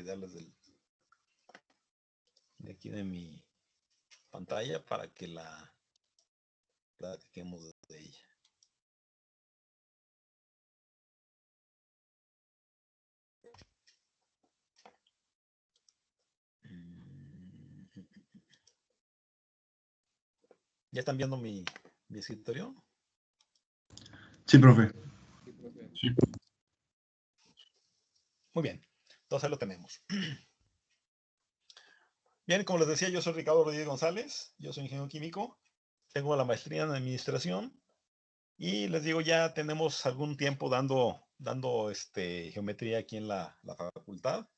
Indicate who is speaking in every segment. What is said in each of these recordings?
Speaker 1: cuidarles de aquí de mi pantalla para que la platiquemos de ella. ¿Ya están viendo mi escritorio?
Speaker 2: Sí, profe.
Speaker 3: Sí.
Speaker 1: Muy bien, entonces ahí lo tenemos. Bien, como les decía, yo soy Ricardo Rodríguez González, yo soy ingeniero químico, tengo la maestría en administración y les digo, ya tenemos algún tiempo dando geometría aquí en la facultad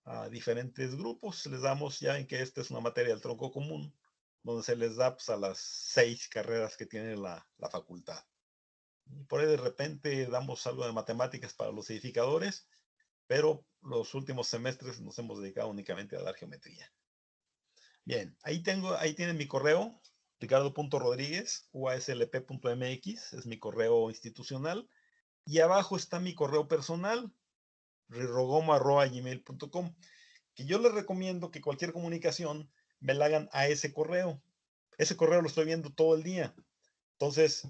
Speaker 1: a diferentes grupos. Les damos, ya en que esta es una materia del tronco común, donde se les da pues, a las 6 carreras que tiene la facultad. Y por ahí de repente damos algo de matemáticas para los edificadores, pero los últimos semestres nos hemos dedicado únicamente a dar geometría. Bien, ahí tienen mi correo, ricardo.rodríguez@uaslp.mx, es mi correo institucional, y abajo está mi correo personal, rirogomo@gmail.com, que yo les recomiendo que cualquier comunicación me la hagan a ese correo. Ese correo lo estoy viendo todo el día. Entonces,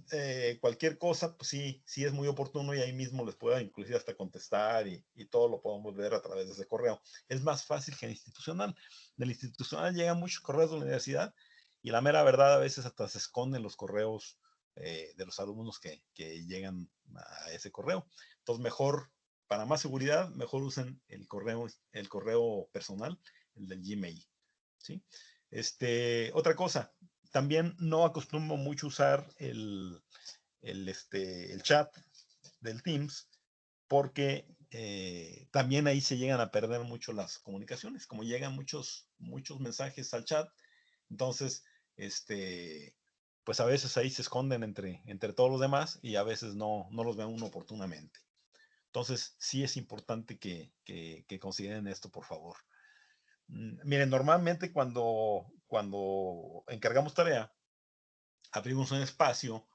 Speaker 1: cualquier cosa, pues sí es muy oportuno y ahí mismo les puedo inclusive hasta contestar y todo lo podemos ver a través de ese correo. Es más fácil que el institucional. Del institucional llegan muchos correos de la universidad y la mera verdad a veces hasta se esconden los correos de los alumnos que llegan a ese correo. Entonces, mejor, para más seguridad, mejor usen el correo personal, el del Gmail. ¿Sí? Otra cosa, también no acostumbro mucho usar el chat del Teams porque también ahí se llegan a perder mucho las comunicaciones, como llegan muchos mensajes al chat, entonces pues a veces ahí se esconden entre todos los demás y a veces no los ve uno oportunamente. Entonces sí es importante que consideren esto, por favor. Miren, normalmente cuando encargamos tarea, abrimos un espacio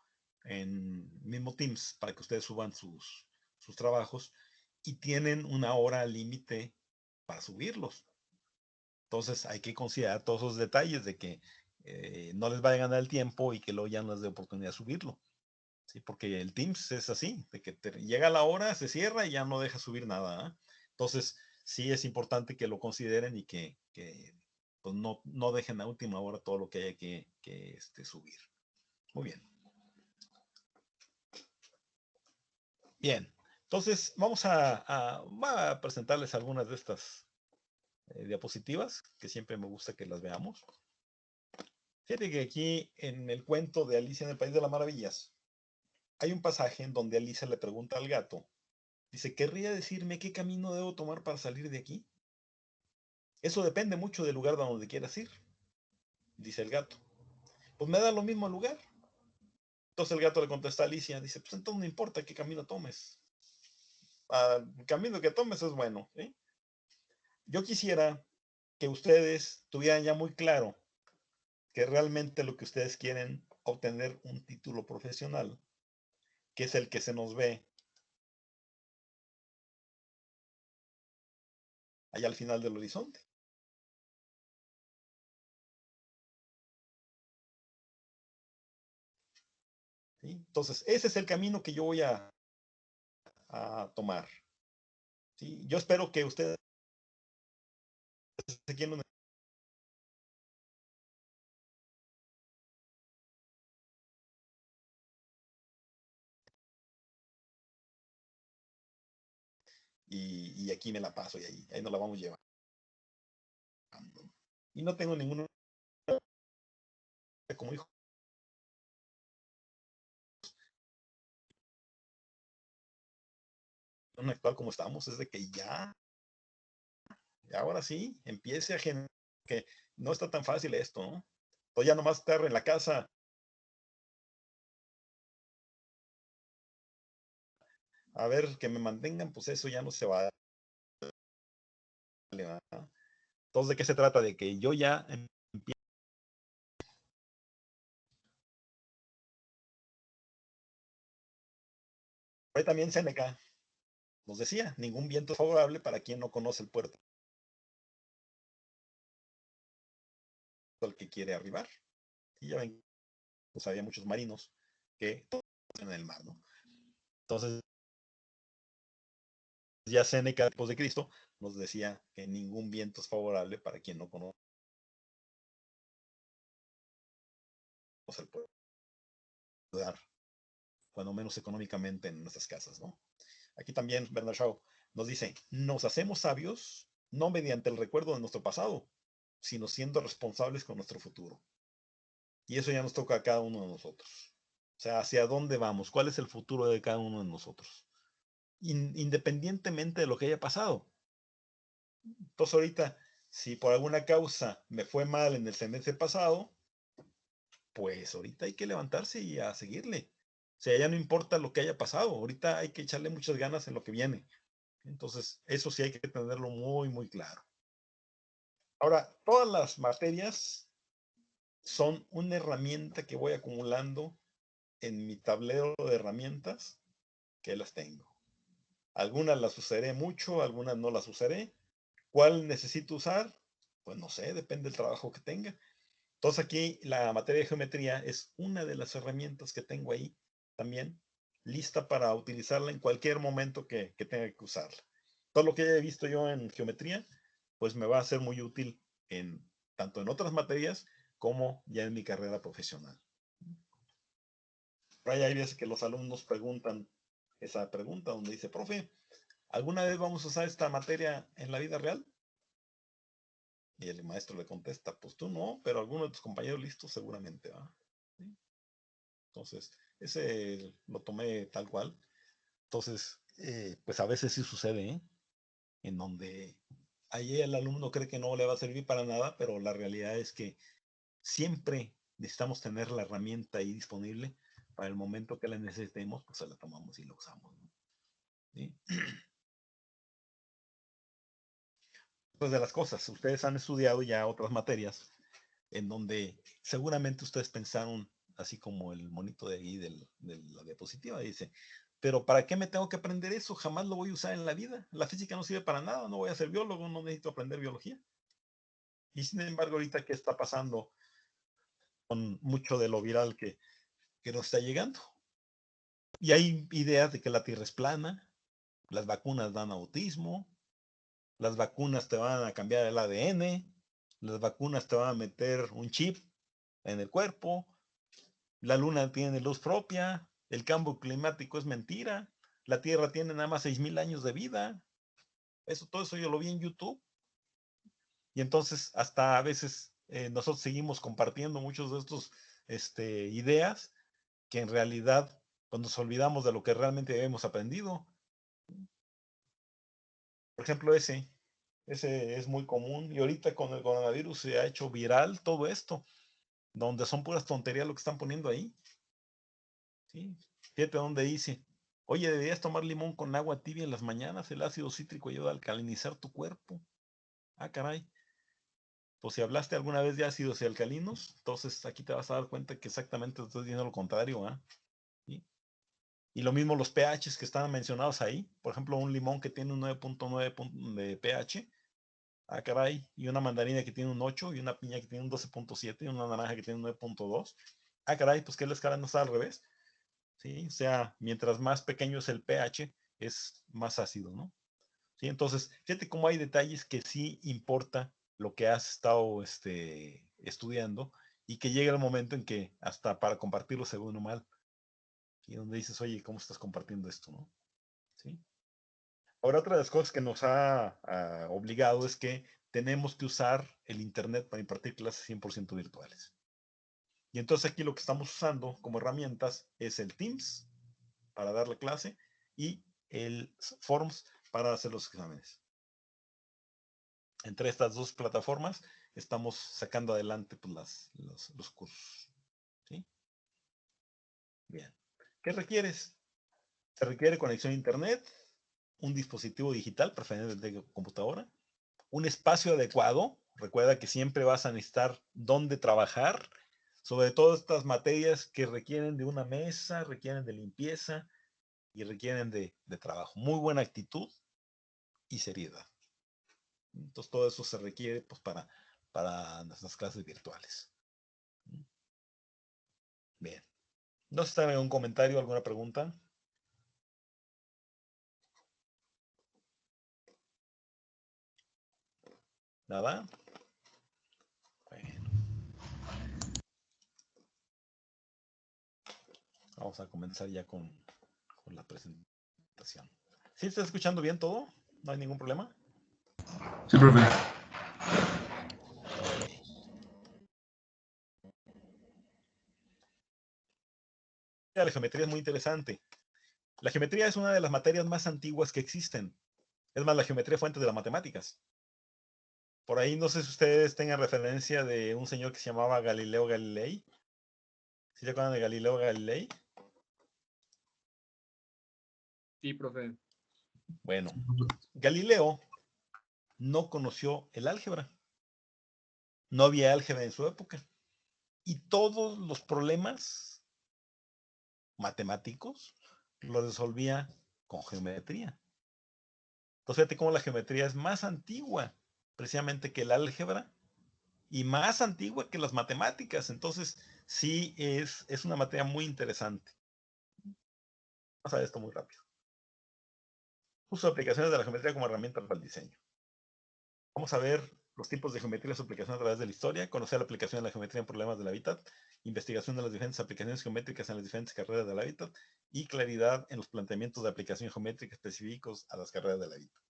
Speaker 1: en mismo Teams para que ustedes suban sus trabajos y tienen una hora límite para subirlos. Entonces hay que considerar todos esos detalles de que no les vaya a ganar el tiempo y que luego ya no les dé oportunidad de subirlo. ¿Sí? Porque el Teams es así, de que llega la hora, se cierra y ya no deja subir nada. ¿eh? Entonces sí es importante que lo consideren y que pues no dejen a última hora todo lo que haya que subir. Muy bien. Bien, entonces vamos a presentarles algunas de estas diapositivas que siempre me gusta que las veamos. Fíjate que aquí en el cuento de Alicia en el País de las Maravillas hay un pasaje en donde Alicia le pregunta al gato, dice, ¿querría decirme qué camino debo tomar para salir de aquí? Eso depende mucho del lugar donde quieras ir, dice el gato. Pues me da lo mismo el lugar. Entonces el gato le contesta a Alicia, dice, pues entonces no importa qué camino tomes. El camino que tomes es bueno. ¿sí? Yo quisiera que ustedes tuvieran ya muy claro que realmente lo que ustedes quieren obtener un título profesional, que es el que se nos ve allá al final del horizonte. ¿Sí? Entonces, ese es el camino que yo voy a tomar. ¿Sí? Yo espero que ustedes se quieran y aquí me la paso y ahí nos la vamos llevando. Y no tengo ninguno como hijo. Actual como estamos es de que ya ahora sí empiece a generar que no está tan fácil esto, ¿no? Entonces ya nomás estar en la casa a ver que me mantengan, pues eso ya no se va a dar. Entonces, ¿de qué se trata? De que yo ya empiezo. Ahí también Seneca nos decía, ningún viento es favorable para quien no conoce el puerto. al que quiere arribar. Y ya ven, pues había muchos marinos que en el mar, ¿no? Entonces, ya Séneca, después de Cristo, nos decía que ningún viento es favorable para quien no conoce el pueblo, ayudar, cuando menos económicamente en nuestras casas, ¿no? Aquí también Bernard Shaw nos dice, nos hacemos sabios no mediante el recuerdo de nuestro pasado, sino siendo responsables con nuestro futuro. Y eso ya nos toca a cada uno de nosotros. O sea, ¿hacia dónde vamos? ¿Cuál es el futuro de cada uno de nosotros? Independientemente de lo que haya pasado. Entonces ahorita, si por alguna causa me fue mal en el semestre pasado, pues ahorita hay que levantarse y a seguirle. O sea, ya no importa lo que haya pasado, ahorita hay que echarle muchas ganas en lo que viene. Entonces, eso sí hay que tenerlo muy, muy claro. Ahora, todas las materias son una herramienta que voy acumulando en mi tablero de herramientas que las tengo. Algunas las usaré mucho, algunas no las usaré. ¿Cuál necesito usar? Pues no sé, depende del trabajo que tenga. Entonces aquí la materia de geometría es una de las herramientas que tengo ahí también, lista para utilizarla en cualquier momento que tenga que usarla. Todo lo que haya visto yo en geometría, pues me va a ser muy útil tanto en otras materias como ya en mi carrera profesional. Por ahí hay veces que los alumnos preguntan esa pregunta donde dice, profe, ¿alguna vez vamos a usar esta materia en la vida real? Y el maestro le contesta, pues tú no, pero alguno de tus compañeros listos seguramente va. ¿Sí? Entonces, ese lo tomé tal cual. Entonces, pues a veces sí sucede, ¿eh? En donde ahí el alumno cree que no le va a servir para nada, pero la realidad es que siempre necesitamos tener la herramienta ahí disponible para el momento que la necesitemos, pues se la tomamos y la usamos, ¿no? ¿Sí? Pues de las cosas, ustedes han estudiado ya otras materias en donde seguramente ustedes pensaron, así como el monito de ahí de la diapositiva, dice, pero ¿para qué me tengo que aprender eso? Jamás lo voy a usar en la vida. La física no sirve para nada, no voy a ser biólogo, no necesito aprender biología. Y sin embargo, ahorita, ¿qué está pasando con mucho de lo viral que nos está llegando? Y hay ideas de que la Tierra es plana, las vacunas dan autismo, las vacunas te van a cambiar el ADN, las vacunas te van a meter un chip en el cuerpo, la luna tiene luz propia, el cambio climático es mentira, la Tierra tiene nada más 6,000 años de vida. Todo eso yo lo vi en YouTube. Y entonces hasta a veces nosotros seguimos compartiendo muchos de estos ideas que en realidad pues, nos olvidamos de lo que realmente hemos aprendido. Por ejemplo, ese es muy común y ahorita con el coronavirus se ha hecho viral todo esto, donde son puras tonterías lo que están poniendo ahí. ¿Sí? Fíjate donde dice, oye, deberías tomar limón con agua tibia en las mañanas, el ácido cítrico ayuda a alcalinizar tu cuerpo. Ah, caray. Pues si hablaste alguna vez de ácidos y alcalinos, entonces aquí te vas a dar cuenta que exactamente estoy diciendo lo contrario. ¿Eh? ¿Sí? Y lo mismo los pHs que estaban mencionados ahí. Por ejemplo, un limón que tiene un 9.9 de pH. Ah, caray. Y una mandarina que tiene un 8, y una piña que tiene un 12.7, y una naranja que tiene un 9.2. Ah, caray, pues que la escala no está al revés. ¿Sí? O sea, mientras más pequeño es el pH, es más ácido, ¿no? ¿Sí? Entonces, fíjate cómo hay detalles que sí importa lo que has estado estudiando y que llega el momento en que hasta para compartirlo se ve uno mal. Y donde dices, oye, ¿cómo estás compartiendo esto, no? ¿Sí? Ahora, otra de las cosas que nos ha obligado es que tenemos que usar el Internet para impartir clases 100% virtuales. Y entonces aquí lo que estamos usando como herramientas es el Teams para dar la clase y el Forms para hacer los exámenes. Entre estas dos plataformas estamos sacando adelante pues, los cursos. ¿Sí? Bien. ¿Qué requieres? Se requiere conexión a Internet, un dispositivo digital, preferentemente de computadora, un espacio adecuado. Recuerda que siempre vas a necesitar dónde trabajar, sobre todo estas materias que requieren de una mesa, requieren de limpieza y requieren de trabajo. Muy buena actitud y seriedad. Entonces todo eso se requiere pues, para para nuestras clases virtuales. Bien. ¿No sé si está algún comentario, alguna pregunta? ¿Nada? Bueno. Vamos a comenzar ya con la presentación. ¿Sí está escuchando bien todo? ¿No hay ningún problema?
Speaker 2: Sí, profe.
Speaker 1: La geometría es muy interesante. La geometría es una de las materias más antiguas que existen. Es más, la geometría es fuente de las matemáticas. Por ahí no sé si ustedes tengan referencia de un señor que se llamaba Galileo Galilei. ¿Sí se acuerdan de Galileo Galilei?
Speaker 3: Sí, profe.
Speaker 1: Bueno, Galileo no conoció el álgebra. No había álgebra en su época. Y todos los problemas matemáticos los resolvía con geometría. Entonces, fíjate cómo la geometría es más antigua precisamente que el álgebra y más antigua que las matemáticas. Entonces, sí es una materia muy interesante. Vamos a ver esto muy rápido. Uso de aplicaciones de la geometría como herramienta para el diseño. Vamos a ver los tipos de geometría y su aplicación a través de la historia, conocer la aplicación de la geometría en problemas del hábitat, investigación de las diferentes aplicaciones geométricas en las diferentes carreras del hábitat y claridad en los planteamientos de aplicación geométrica específicos a las carreras del hábitat.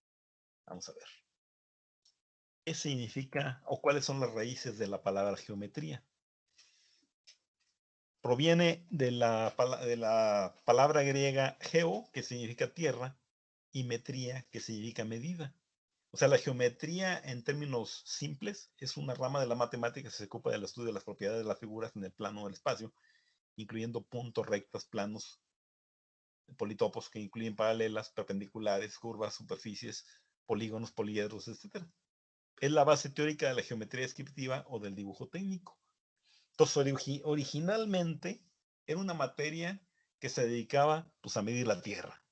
Speaker 1: Vamos a ver. ¿Qué significa o cuáles son las raíces de la palabra geometría? Proviene de la palabra griega geo, que significa tierra, y metría, que significa medida. O sea, la geometría en términos simples es una rama de la matemática que se ocupa del estudio de las propiedades de las figuras en el plano del espacio, incluyendo puntos, rectas, planos, politopos que incluyen paralelas, perpendiculares, curvas, superficies, polígonos, poliedros, etc. Es la base teórica de la geometría descriptiva o del dibujo técnico. Entonces, originalmente era una materia que se dedicaba pues, a medir la Tierra.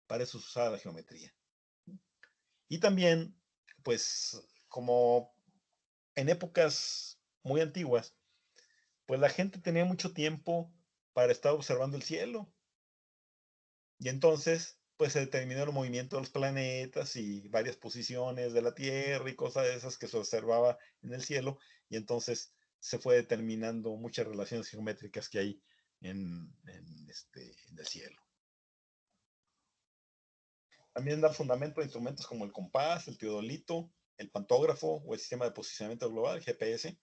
Speaker 1: Para eso se usaba la geometría. Y también, pues, como en épocas muy antiguas, pues la gente tenía mucho tiempo para estar observando el cielo. Y entonces, pues se determinó el movimiento de los planetas y varias posiciones de la Tierra y cosas de esas que se observaba en el cielo. Y entonces se fue determinando muchas relaciones geométricas que hay en el cielo. También da fundamento a instrumentos como el compás, el teodolito, el pantógrafo o el sistema de posicionamiento global, GPS,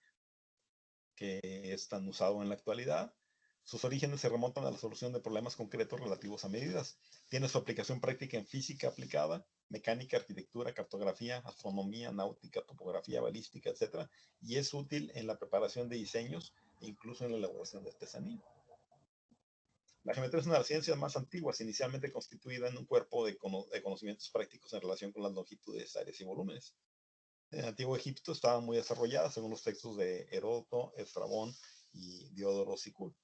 Speaker 1: que es tan usado en la actualidad. Sus orígenes se remontan a la solución de problemas concretos relativos a medidas. Tiene su aplicación práctica en física aplicada, mecánica, arquitectura, cartografía, astronomía, náutica, topografía, balística, etc. Y es útil en la preparación de diseños e incluso en la elaboración de artesanía. La geometría es una de las ciencias más antiguas, inicialmente constituida en un cuerpo de conocimientos prácticos en relación con las longitudes, áreas y volúmenes. En el Antiguo Egipto estaba muy desarrollada, según los textos de Heródoto, Estrabón y Diodoro Sicul.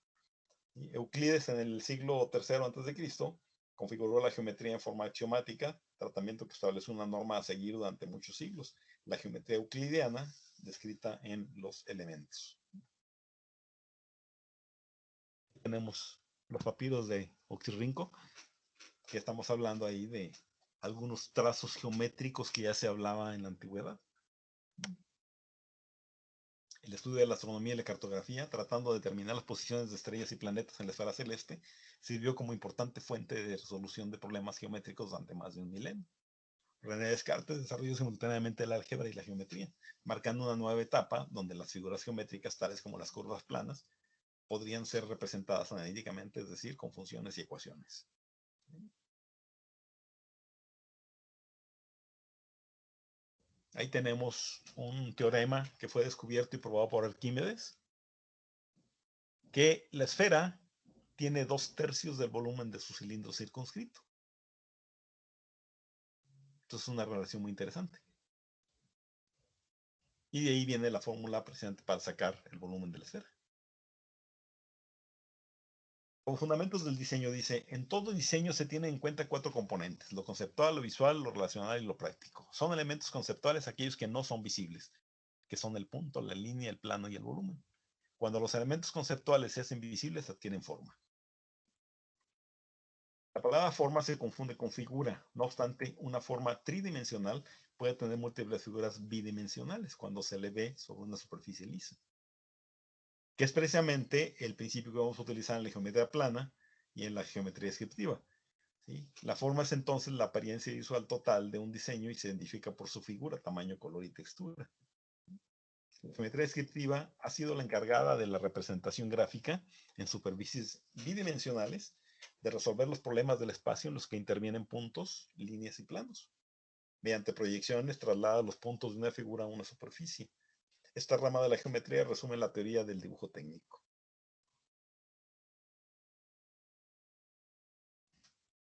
Speaker 1: Euclides, en el siglo III a.C., configuró la geometría en forma axiomática, tratamiento que establece una norma a seguir durante muchos siglos. La geometría euclidiana, descrita en los elementos. Tenemos los papiros de Oxirrinco, que estamos hablando ahí de algunos trazos geométricos que ya se hablaba en la antigüedad. El estudio de la astronomía y la cartografía, tratando de determinar las posiciones de estrellas y planetas en la esfera celeste, sirvió como importante fuente de resolución de problemas geométricos durante más de un milenio. René Descartes desarrolló simultáneamente el álgebra y la geometría, marcando una nueva etapa donde las figuras geométricas, tales como las curvas planas, podrían ser representadas analíticamente, es decir, con funciones y ecuaciones. Ahí tenemos un teorema que fue descubierto y probado por Arquímedes, que la esfera tiene 2/3 del volumen de su cilindro circunscrito. Entonces es una relación muy interesante. Y de ahí viene la fórmula precisamente para sacar el volumen de la esfera. Como fundamentos del diseño dice, en todo diseño se tienen en cuenta 4 componentes: lo conceptual, lo visual, lo relacional y lo práctico. Son elementos conceptuales aquellos que no son visibles. que son el punto, la línea, el plano y el volumen. Cuando los elementos conceptuales se hacen visibles, adquieren forma. La palabra forma se confunde con figura. No obstante, una forma tridimensional puede tener múltiples figuras bidimensionales cuando se le ve sobre una superficie lisa, que es precisamente el principio que vamos a utilizar en la geometría plana y en la geometría descriptiva. ¿Sí? La forma es entonces la apariencia visual total de un diseño y se identifica por su figura, tamaño, color y textura. La geometría descriptiva ha sido la encargada de la representación gráfica en superficies bidimensionales de resolver los problemas del espacio en los que intervienen puntos, líneas y planos. Mediante proyecciones traslada los puntos de una figura a una superficie. Esta rama de la geometría resume la teoría del dibujo técnico.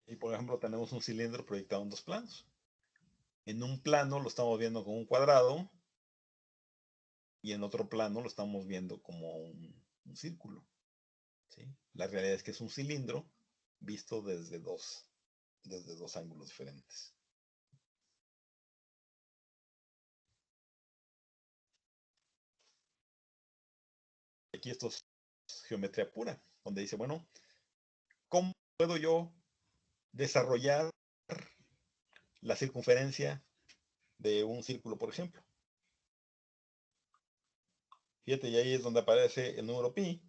Speaker 1: Y por ejemplo tenemos un cilindro proyectado en dos planos. En un plano lo estamos viendo como un cuadrado y en otro plano lo estamos viendo como un círculo. ¿Sí? La realidad es que es un cilindro visto desde dos ángulos diferentes. Aquí esto es geometría pura, donde dice, bueno, ¿cómo puedo yo desarrollar la circunferencia de un círculo, por ejemplo? Fíjate, y ahí es donde aparece el número pi,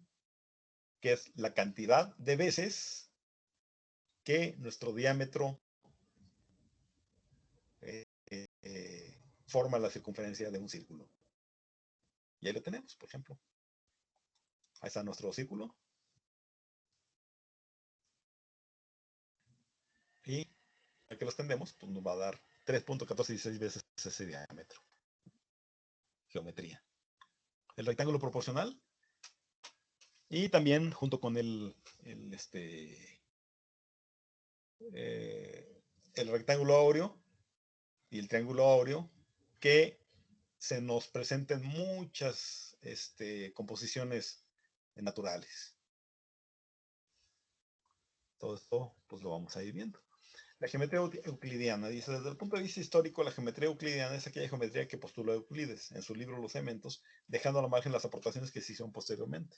Speaker 1: que es la cantidad de veces que nuestro diámetro forma la circunferencia de un círculo. Y ahí lo tenemos, por ejemplo. Ahí está nuestro círculo. Y al que lo extendemos, pues nos va a dar 3.1416 veces ese diámetro. Geometría. El rectángulo proporcional. Y también junto con el rectángulo áureo y el triángulo áureo, que se nos presenten muchas composiciones naturales. Todo esto pues lo vamos a ir viendo. La geometría euclidiana dice, desde el punto de vista histórico, la geometría euclidiana es aquella geometría que postuló Euclides en su libro Los Elementos, dejando a la margen las aportaciones que se hicieron posteriormente.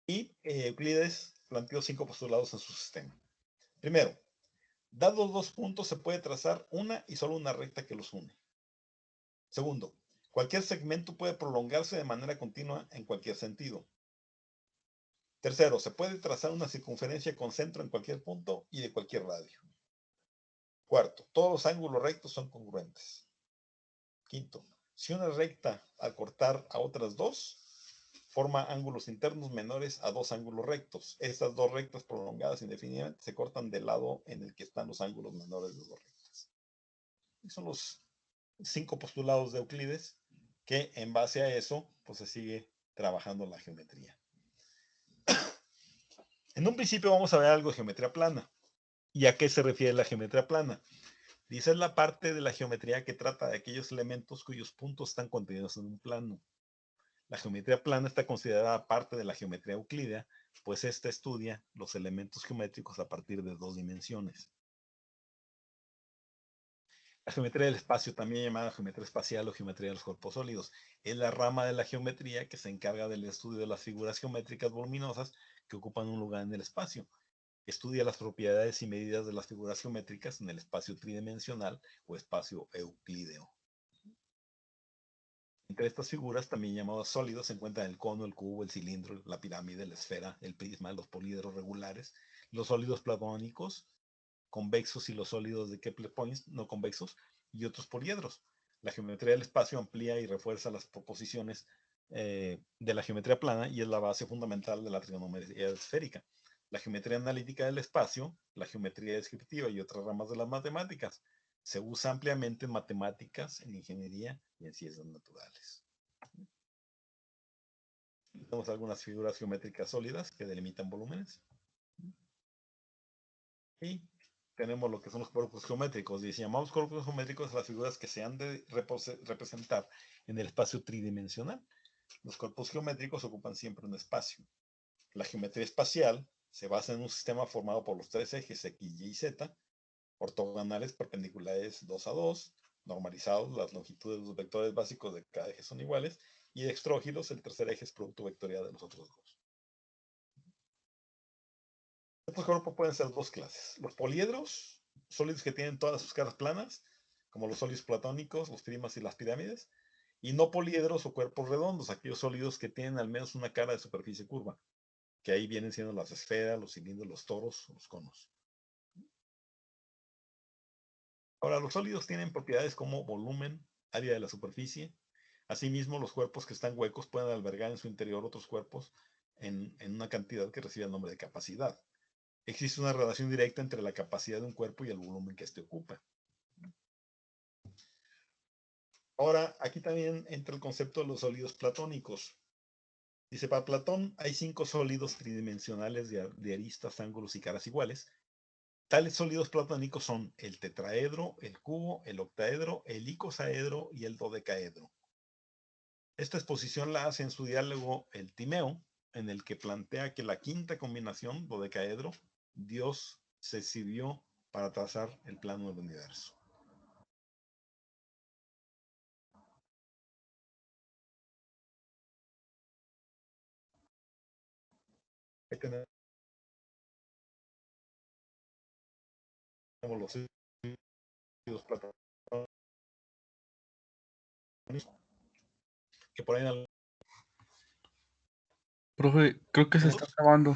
Speaker 1: Y Euclides planteó 5 postulados en su sistema. Primero, dados dos puntos se puede trazar una y solo una recta que los une. Segundo, cualquier segmento puede prolongarse de manera continua en cualquier sentido. Tercero, se puede trazar una circunferencia con centro en cualquier punto y de cualquier radio. Cuarto, todos los ángulos rectos son congruentes. Quinto, si una recta al cortar a otras dos, forma ángulos internos menores a dos ángulos rectos. Estas dos rectas prolongadas indefinidamente se cortan del lado en el que están los ángulos menores de dos rectas. Y son los 5 postulados de Euclides que en base a eso pues se sigue trabajando la geometría. En un principio vamos a ver algo de geometría plana. ¿Y a qué se refiere la geometría plana? Dice, es la parte de la geometría que trata de aquellos elementos cuyos puntos están contenidos en un plano. La geometría plana está considerada parte de la geometría euclídea, pues ésta estudia los elementos geométricos a partir de dos dimensiones. La geometría del espacio, también llamada geometría espacial o geometría de los cuerpos sólidos, es la rama de la geometría que se encarga del estudio de las figuras geométricas voluminosas que ocupan un lugar en el espacio. Estudia las propiedades y medidas de las figuras geométricas en el espacio tridimensional o espacio euclídeo. Entre estas figuras, también llamadas sólidos, se encuentran el cono, el cubo, el cilindro, la pirámide, la esfera, el prisma, los políedros regulares, los sólidos platónicos, convexos y los sólidos de Kepler-Points no convexos y otros poliedros. La geometría del espacio amplía y refuerza las proposiciones de la geometría plana y es la base fundamental de la trigonometría esférica. La geometría analítica del espacio, la geometría descriptiva y otras ramas de las matemáticas se usa ampliamente en matemáticas, en ingeniería y en ciencias naturales. Tenemos algunas figuras geométricas sólidas que delimitan volúmenes. Y tenemos lo que son los cuerpos geométricos. Y si llamamos cuerpos geométricos a las figuras que se han de representar en el espacio tridimensional. Los cuerpos geométricos ocupan siempre un espacio. La geometría espacial se basa en un sistema formado por los tres ejes X, Y y Z, ortogonales perpendiculares 2 a 2, normalizados, las longitudes de los vectores básicos de cada eje son iguales, y dextrógilos, el tercer eje es producto vectorial de los otros dos. Estos cuerpos pueden ser dos clases. Los poliedros, sólidos que tienen todas sus caras planas, como los sólidos platónicos, los primas y las pirámides, y no poliedros o cuerpos redondos, aquellos sólidos que tienen al menos una cara de superficie curva, que ahí vienen siendo las esferas, los cilindros, los toros, los conos. Ahora, los sólidos tienen propiedades como volumen, área de la superficie. Asimismo, los cuerpos que están huecos pueden albergar en su interior otros cuerpos en una cantidad que recibe el nombre de capacidad. Existe una relación directa entre la capacidad de un cuerpo y el volumen que éste ocupa. Ahora, aquí también entra el concepto de los sólidos platónicos. Dice, para Platón hay 5 sólidos tridimensionales de aristas, ángulos y caras iguales. Tales sólidos platónicos son el tetraedro, el cubo, el octaedro, el icosaedro y el dodecaedro. Esta exposición la hace en su diálogo el Timeo, en el que plantea que la quinta combinación, dodecaedro, Dios se sirvió para trazar el plano del universo. Ahí tenemos los sólidos platónicos, que por ahí en
Speaker 4: Profe, creo que se está grabando.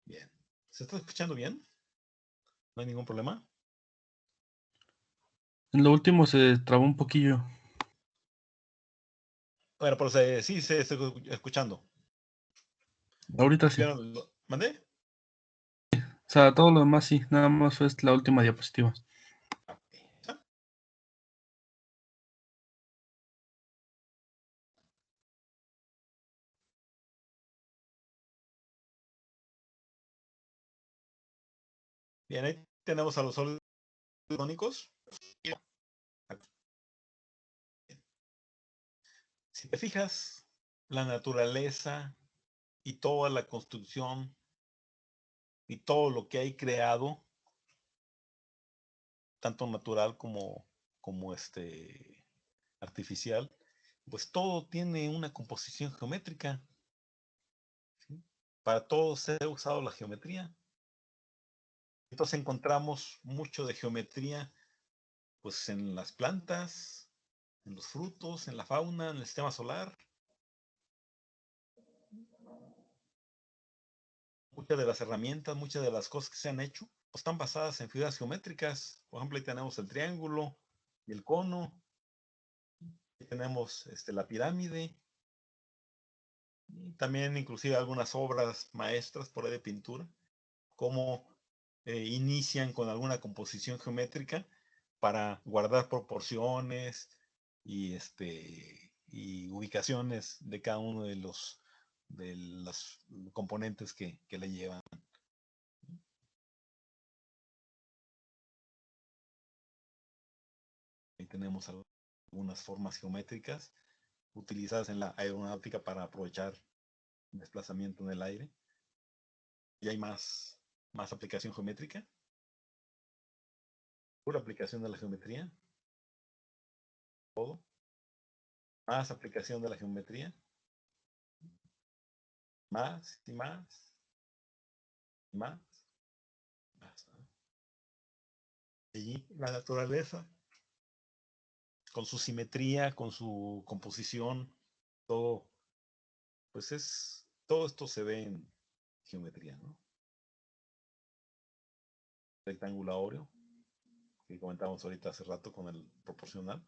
Speaker 1: Bien. ¿Se está escuchando bien? ¿No hay ningún problema?
Speaker 4: En lo último se trabó un poquillo.
Speaker 1: Bueno, pero sí se está escuchando.
Speaker 4: Ahorita sí.
Speaker 1: ¿Mandé?
Speaker 4: O sea, todo lo demás sí. Nada más fue la última diapositiva.
Speaker 1: Bien, ahí tenemos a los sólidos platónicos. Si te fijas, la naturaleza y toda la construcción y todo lo que hay creado, tanto natural como artificial, pues todo tiene una composición geométrica. ¿Sí? Para todo se ha usado la geometría. Entonces encontramos mucho de geometría pues en las plantas, en los frutos, en la fauna, en el sistema solar. Muchas de las herramientas, muchas de las cosas que se han hecho, pues están basadas en figuras geométricas. Por ejemplo, ahí tenemos el triángulo y el cono. Ahí tenemos la pirámide. Y también inclusive algunas obras maestras por ahí de pintura, como inician con alguna composición geométrica para guardar proporciones y ubicaciones de cada uno de los componentes que le llevan. Ahí tenemos algunas formas geométricas utilizadas en la aeronáutica para aprovechar desplazamiento en el aire. Y hay más aplicación geométrica. Pura aplicación de la geometría. Todo. Más aplicación de la geometría. Más y más. Y más. Más, ¿no? Y la naturaleza, con su simetría, con su composición, todo, pues todo esto se ve en geometría, ¿no? Rectángulo áureo, que comentábamos ahorita hace rato con el proporcional,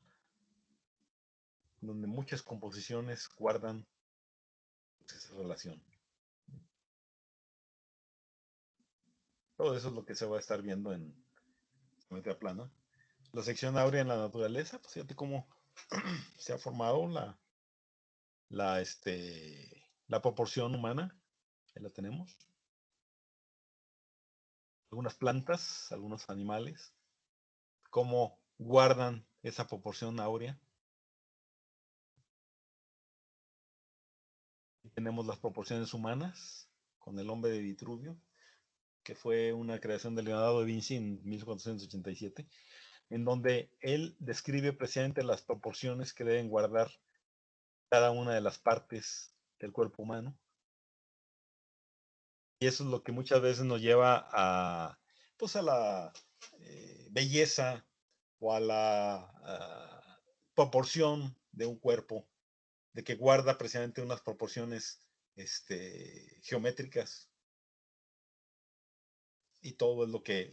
Speaker 1: donde muchas composiciones guardan esa relación. Todo eso es lo que se va a estar viendo en geometría plana. La sección áurea en la naturaleza, pues fíjate cómo se ha formado la proporción humana. Ahí la tenemos. Algunas plantas, algunos animales, cómo guardan esa proporción áurea. Y tenemos las proporciones humanas con el hombre de Vitruvio. que fue una creación de Leonardo da Vinci en 1487, en donde él describe precisamente las proporciones que deben guardar cada una de las partes del cuerpo humano. Y eso es lo que muchas veces nos lleva a, pues a la belleza o a la proporción de un cuerpo, de que guarda precisamente unas proporciones geométricas, y todo es lo que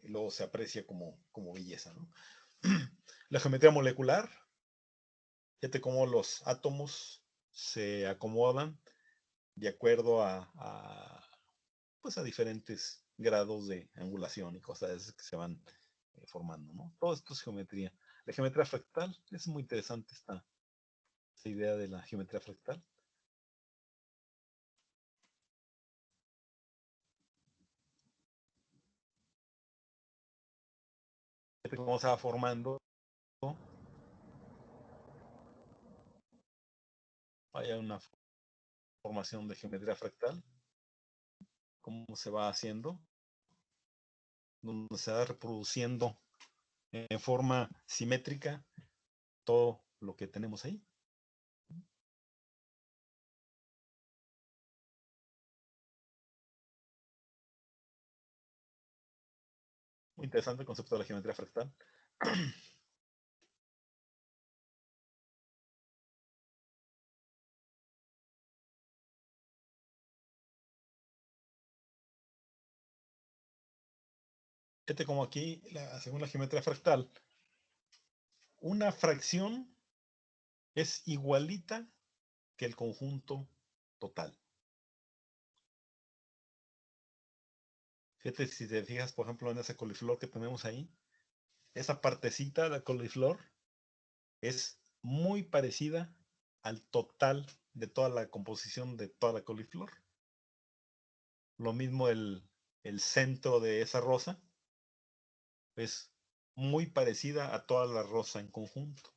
Speaker 1: luego se aprecia como belleza, ¿no? La geometría molecular, fíjate cómo los átomos se acomodan de acuerdo pues a diferentes grados de angulación y cosas que se van formando, ¿no? Todo esto es geometría. La geometría fractal, es muy interesante esta idea de la geometría fractal. Fíjate cómo se va formando. Hay una formación de geometría fractal, cómo se va haciendo, donde se va reproduciendo en forma simétrica todo lo que tenemos ahí. Muy interesante el concepto de la geometría fractal. Fíjate como aquí, según la geometría fractal, una fracción es igualita que el conjunto total. Fíjate, si te fijas, por ejemplo, en esa coliflor que tenemos ahí, esa partecita de la coliflor es muy parecida al total de toda la composición de toda la coliflor. Lo mismo el centro de esa rosa es muy parecida a toda la rosa en conjunto.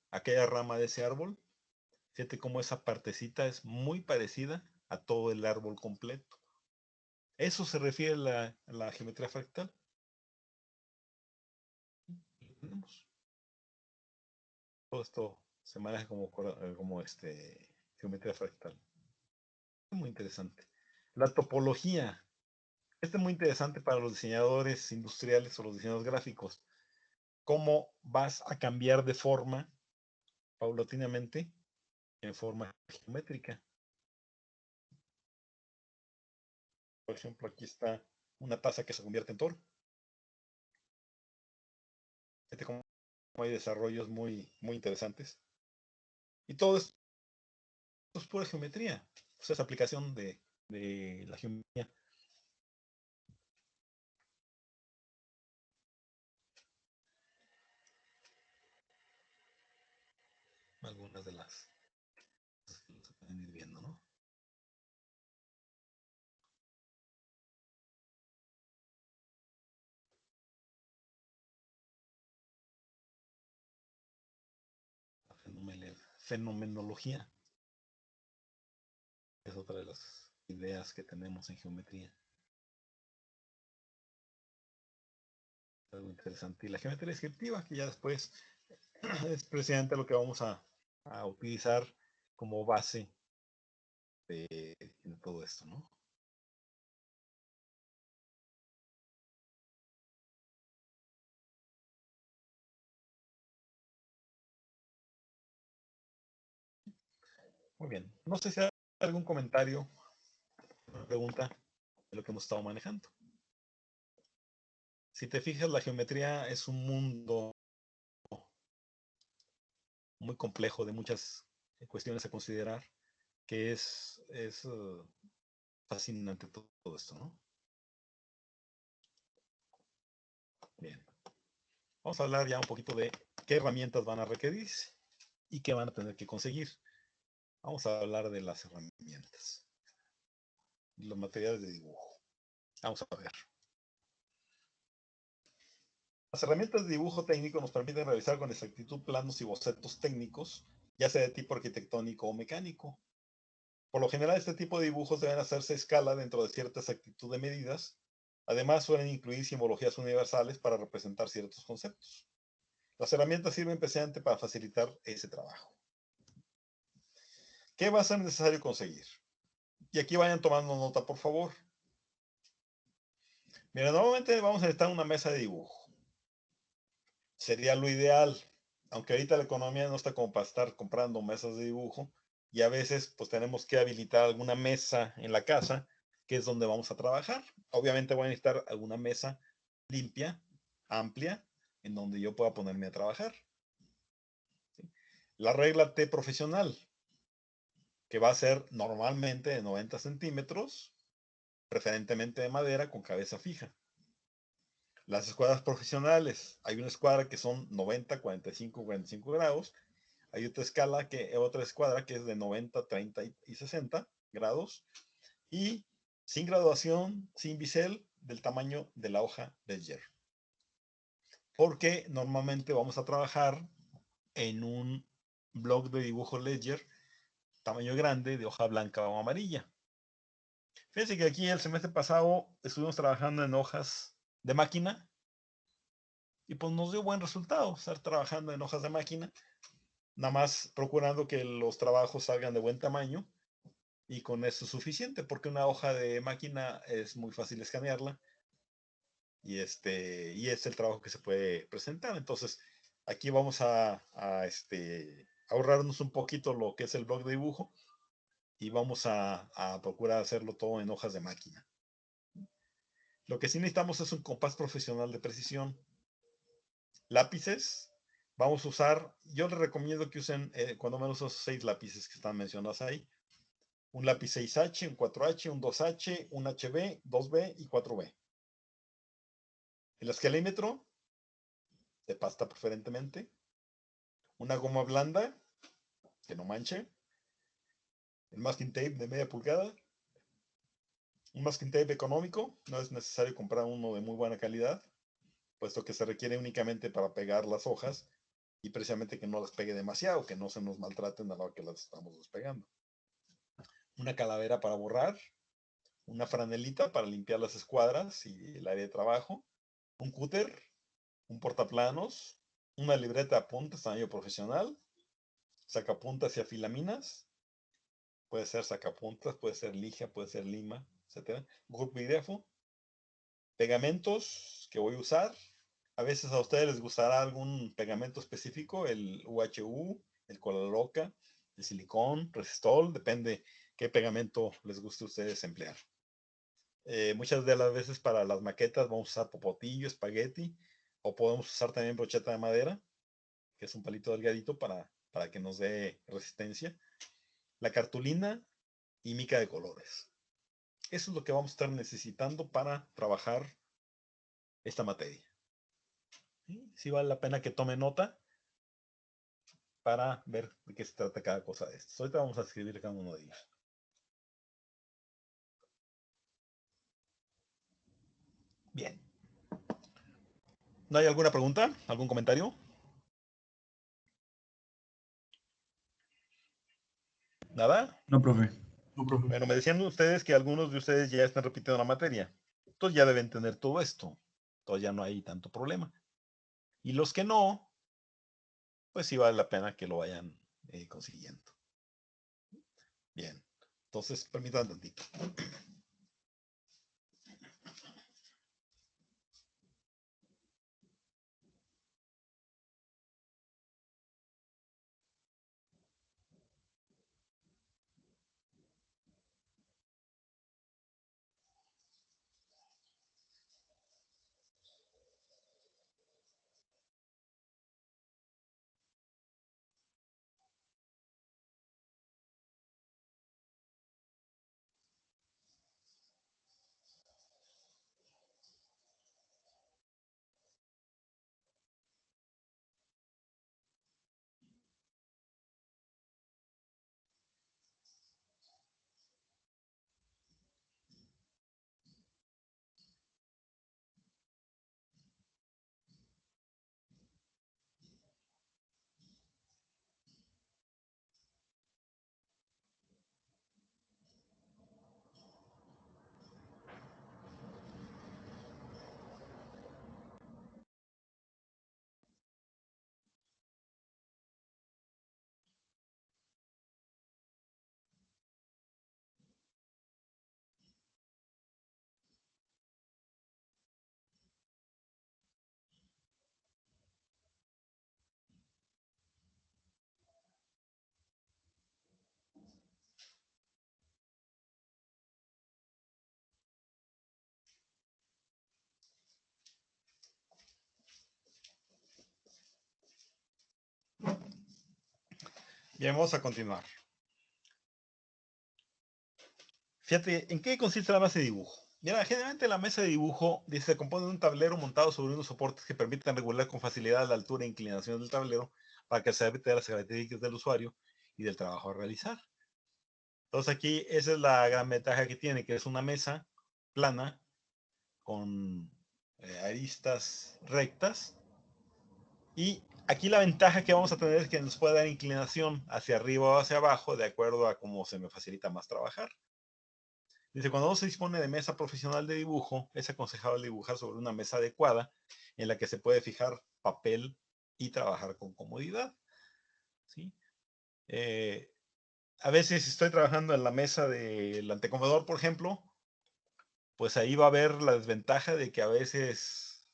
Speaker 1: Aquella rama de ese árbol, fíjate cómo esa partecita es muy parecida a todo el árbol completo. Eso se refiere a la geometría fractal. Todo esto se maneja como geometría fractal. Es muy interesante. La topología. Este es muy interesante para los diseñadores industriales o los diseñadores gráficos. Cómo vas a cambiar de forma paulatinamente en forma geométrica. Por ejemplo, aquí está una taza que se convierte en toro. Fíjate cómo hay desarrollos muy interesantes. Y todo esto es pura geometría. O sea, es aplicación de la geometría. Algunas de las cosas que se pueden ir viendo, ¿no? La fenomenología es otra de las ideas que tenemos en geometría. Algo interesante. Y la geometría descriptiva, que ya después es precisamente lo que vamos a utilizar como base de todo esto, ¿no? Muy bien. No sé si hay algún comentario, una pregunta de lo que hemos estado manejando. Si te fijas, la geometría es un mundo muy complejo de muchas cuestiones a considerar, que es fascinante todo esto, ¿no? Bien. Vamos a hablar ya un poquito de qué herramientas van a requerirse y qué van a tener que conseguir. Vamos a hablar de las herramientas, los materiales de dibujo. Vamos a ver. Las herramientas de dibujo técnico nos permiten realizar con exactitud planos y bocetos técnicos, ya sea de tipo arquitectónico o mecánico. Por lo general, este tipo de dibujos deben hacerse a escala dentro de cierta exactitud de medidas. Además, suelen incluir simbologías universales para representar ciertos conceptos. Las herramientas sirven precisamente para facilitar ese trabajo. ¿Qué va a ser necesario conseguir? Y aquí vayan tomando nota, por favor. Mira, normalmente vamos a necesitar una mesa de dibujo. Sería lo ideal, aunque ahorita la economía no está como para estar comprando mesas de dibujo, y a veces pues tenemos que habilitar alguna mesa en la casa, que es donde vamos a trabajar. Obviamente voy a necesitar alguna mesa limpia, amplia, en donde yo pueda ponerme a trabajar. ¿Sí? La regla T profesional, que va a ser normalmente de 90 centímetros, preferentemente de madera con cabeza fija. Las escuadras profesionales, hay una escuadra que son 90, 45, 45 grados. Hay otra escuadra que es de 90, 30 y 60 grados. Y sin graduación, sin bisel, del tamaño de la hoja Ledger. Porque normalmente vamos a trabajar en un blog de dibujo Ledger, tamaño grande, de hoja blanca o amarilla. Fíjense que aquí el semestre pasado estuvimos trabajando en hojas de máquina y pues nos dio buen resultado estar trabajando en hojas de máquina, nada más procurando que los trabajos salgan de buen tamaño, y con eso es suficiente porque una hoja de máquina es muy fácil escanearla y es el trabajo que se puede presentar. Entonces aquí vamos a ahorrarnos un poquito lo que es el blog de dibujo y vamos a procurar hacerlo todo en hojas de máquina. Lo que sí necesitamos es un compás profesional de precisión. Lápices, vamos a usar, yo les recomiendo que usen cuando menos esos 6 lápices que están mencionados ahí. Un lápiz 6H, un 4H, un 2H, un HB, 2B y 4B. El escalímetro, de pasta preferentemente. Una goma blanda, que no manche. El masking tape de media pulgada. Un masking tape económico, no es necesario comprar uno de muy buena calidad, puesto que se requiere únicamente para pegar las hojas y precisamente que no las pegue demasiado, que no se nos maltraten a la hora que las estamos despegando. Una calavera para borrar, una franelita para limpiar las escuadras y el área de trabajo, un cúter, un portaplanos, una libreta de apuntes tamaño profesional, sacapuntas y afilaminas, puede ser sacapuntas, puede ser lija, puede ser lima, etc. Un bolígrafo, pegamentos que voy a usar. A veces a ustedes les gustará algún pegamento específico, el UHU, el cola loca, el silicón, resistol, depende qué pegamento les guste a ustedes emplear. Muchas de las veces para las maquetas vamos a usar popotillo, espagueti, o podemos usar también brocheta de madera, que es un palito delgadito para que nos dé resistencia. La cartulina y mica de colores. Eso es lo que vamos a estar necesitando para trabajar esta materia. Sí vale la pena que tome nota para ver de qué se trata cada cosa de esto. Ahorita vamos a escribir cada uno de ellos. Bien. ¿No hay alguna pregunta? ¿Algún comentario? ¿Nada?
Speaker 2: No, profe.
Speaker 4: No, profe.
Speaker 1: Bueno, me decían ustedes que algunos de ustedes ya están repitiendo la materia. Entonces ya deben tener todo esto. Entonces ya no hay tanto problema. Y los que no, pues sí vale la pena que lo vayan consiguiendo. Bien. Entonces, permítanme tantito. Bien, vamos a continuar. Fíjate, ¿en qué consiste la mesa de dibujo? Mira, generalmente la mesa de dibujo se compone de un tablero montado sobre unos soportes que permiten regular con facilidad la altura e inclinación del tablero para que se adapte a las características del usuario y del trabajo a realizar. Entonces aquí esa es la gran ventaja que tiene, que es una mesa plana con aristas rectas. Y aquí la ventaja que vamos a tener es que nos puede dar inclinación hacia arriba o hacia abajo de acuerdo a cómo se me facilita más trabajar. Dice, cuando uno se dispone de mesa profesional de dibujo, es aconsejable dibujar sobre una mesa adecuada en la que se puede fijar papel y trabajar con comodidad. ¿Sí? A veces si estoy trabajando en la mesa del antecomedor, por ejemplo, pues ahí va a haber la desventaja de que a veces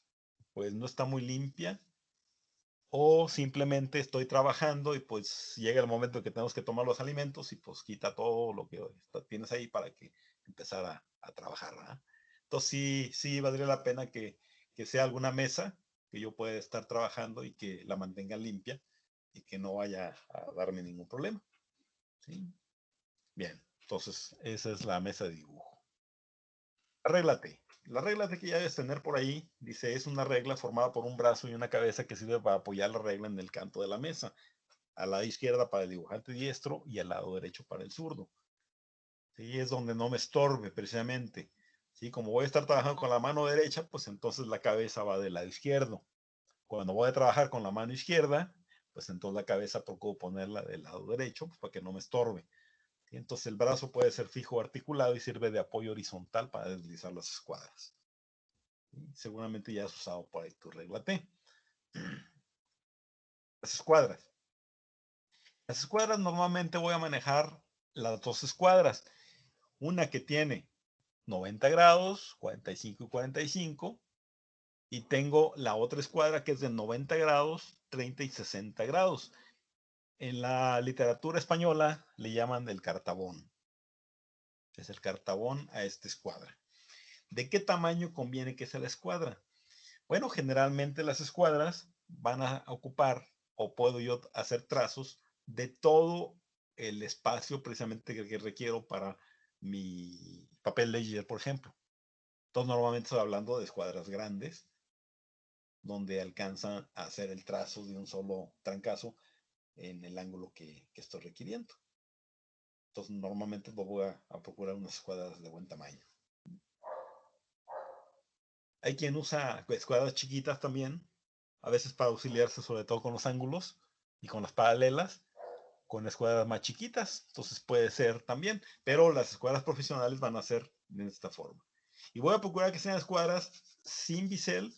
Speaker 1: pues no está muy limpia o simplemente estoy trabajando y pues llega el momento que tenemos que tomar los alimentos y pues quita todo lo que tienes ahí para que empezar a trabajar, ¿verdad? Entonces sí valdría la pena que sea alguna mesa que yo pueda estar trabajando y que la mantenga limpia y que no vaya a darme ningún problema. ¿Sí? Bien, entonces esa es la mesa de dibujo. Arréglate. La regla que ya debes tener por ahí, dice, es una regla formada por un brazo y una cabeza que sirve para apoyar la regla en el canto de la mesa. Al lado izquierda para el dibujante diestro y al lado derecho para el zurdo. ¿Sí? Es donde no me estorbe precisamente. ¿Sí? Como voy a estar trabajando con la mano derecha, pues entonces la cabeza va del lado izquierdo. Cuando voy a trabajar con la mano izquierda, pues entonces la cabeza procuro ponerla del lado derecho pues, para que no me estorbe. ¿Sí? Entonces el brazo puede ser fijo o articulado y sirve de apoyo horizontal para deslizar las escuadras. ¿Sí? Seguramente ya has usado por ahí tu regla T. Las escuadras. Las escuadras normalmente voy a manejar las dos escuadras. Una que tiene 90 grados, 45 y 45, y tengo la otra escuadra que es de 90 grados, 30 y 60 grados. En la literatura española le llaman el cartabón. Es el cartabón a esta escuadra. ¿De qué tamaño conviene que sea la escuadra? Bueno, generalmente las escuadras van a ocupar, o puedo yo hacer trazos de todo el espacio precisamente que requiero para mi papel ledger, por ejemplo. Entonces, normalmente estoy hablando de escuadras grandes, donde alcanzan a hacer el trazo de un solo trancazo en el ángulo que estoy requiriendo. Entonces, normalmente voy a procurar unas escuadras de buen tamaño. Hay quien usa escuadras chiquitas también, a veces para auxiliarse sobre todo con los ángulos y con las paralelas, con escuadras más chiquitas. Entonces puede ser también, pero las escuadras profesionales van a ser de esta forma. Y voy a procurar que sean escuadras sin bisel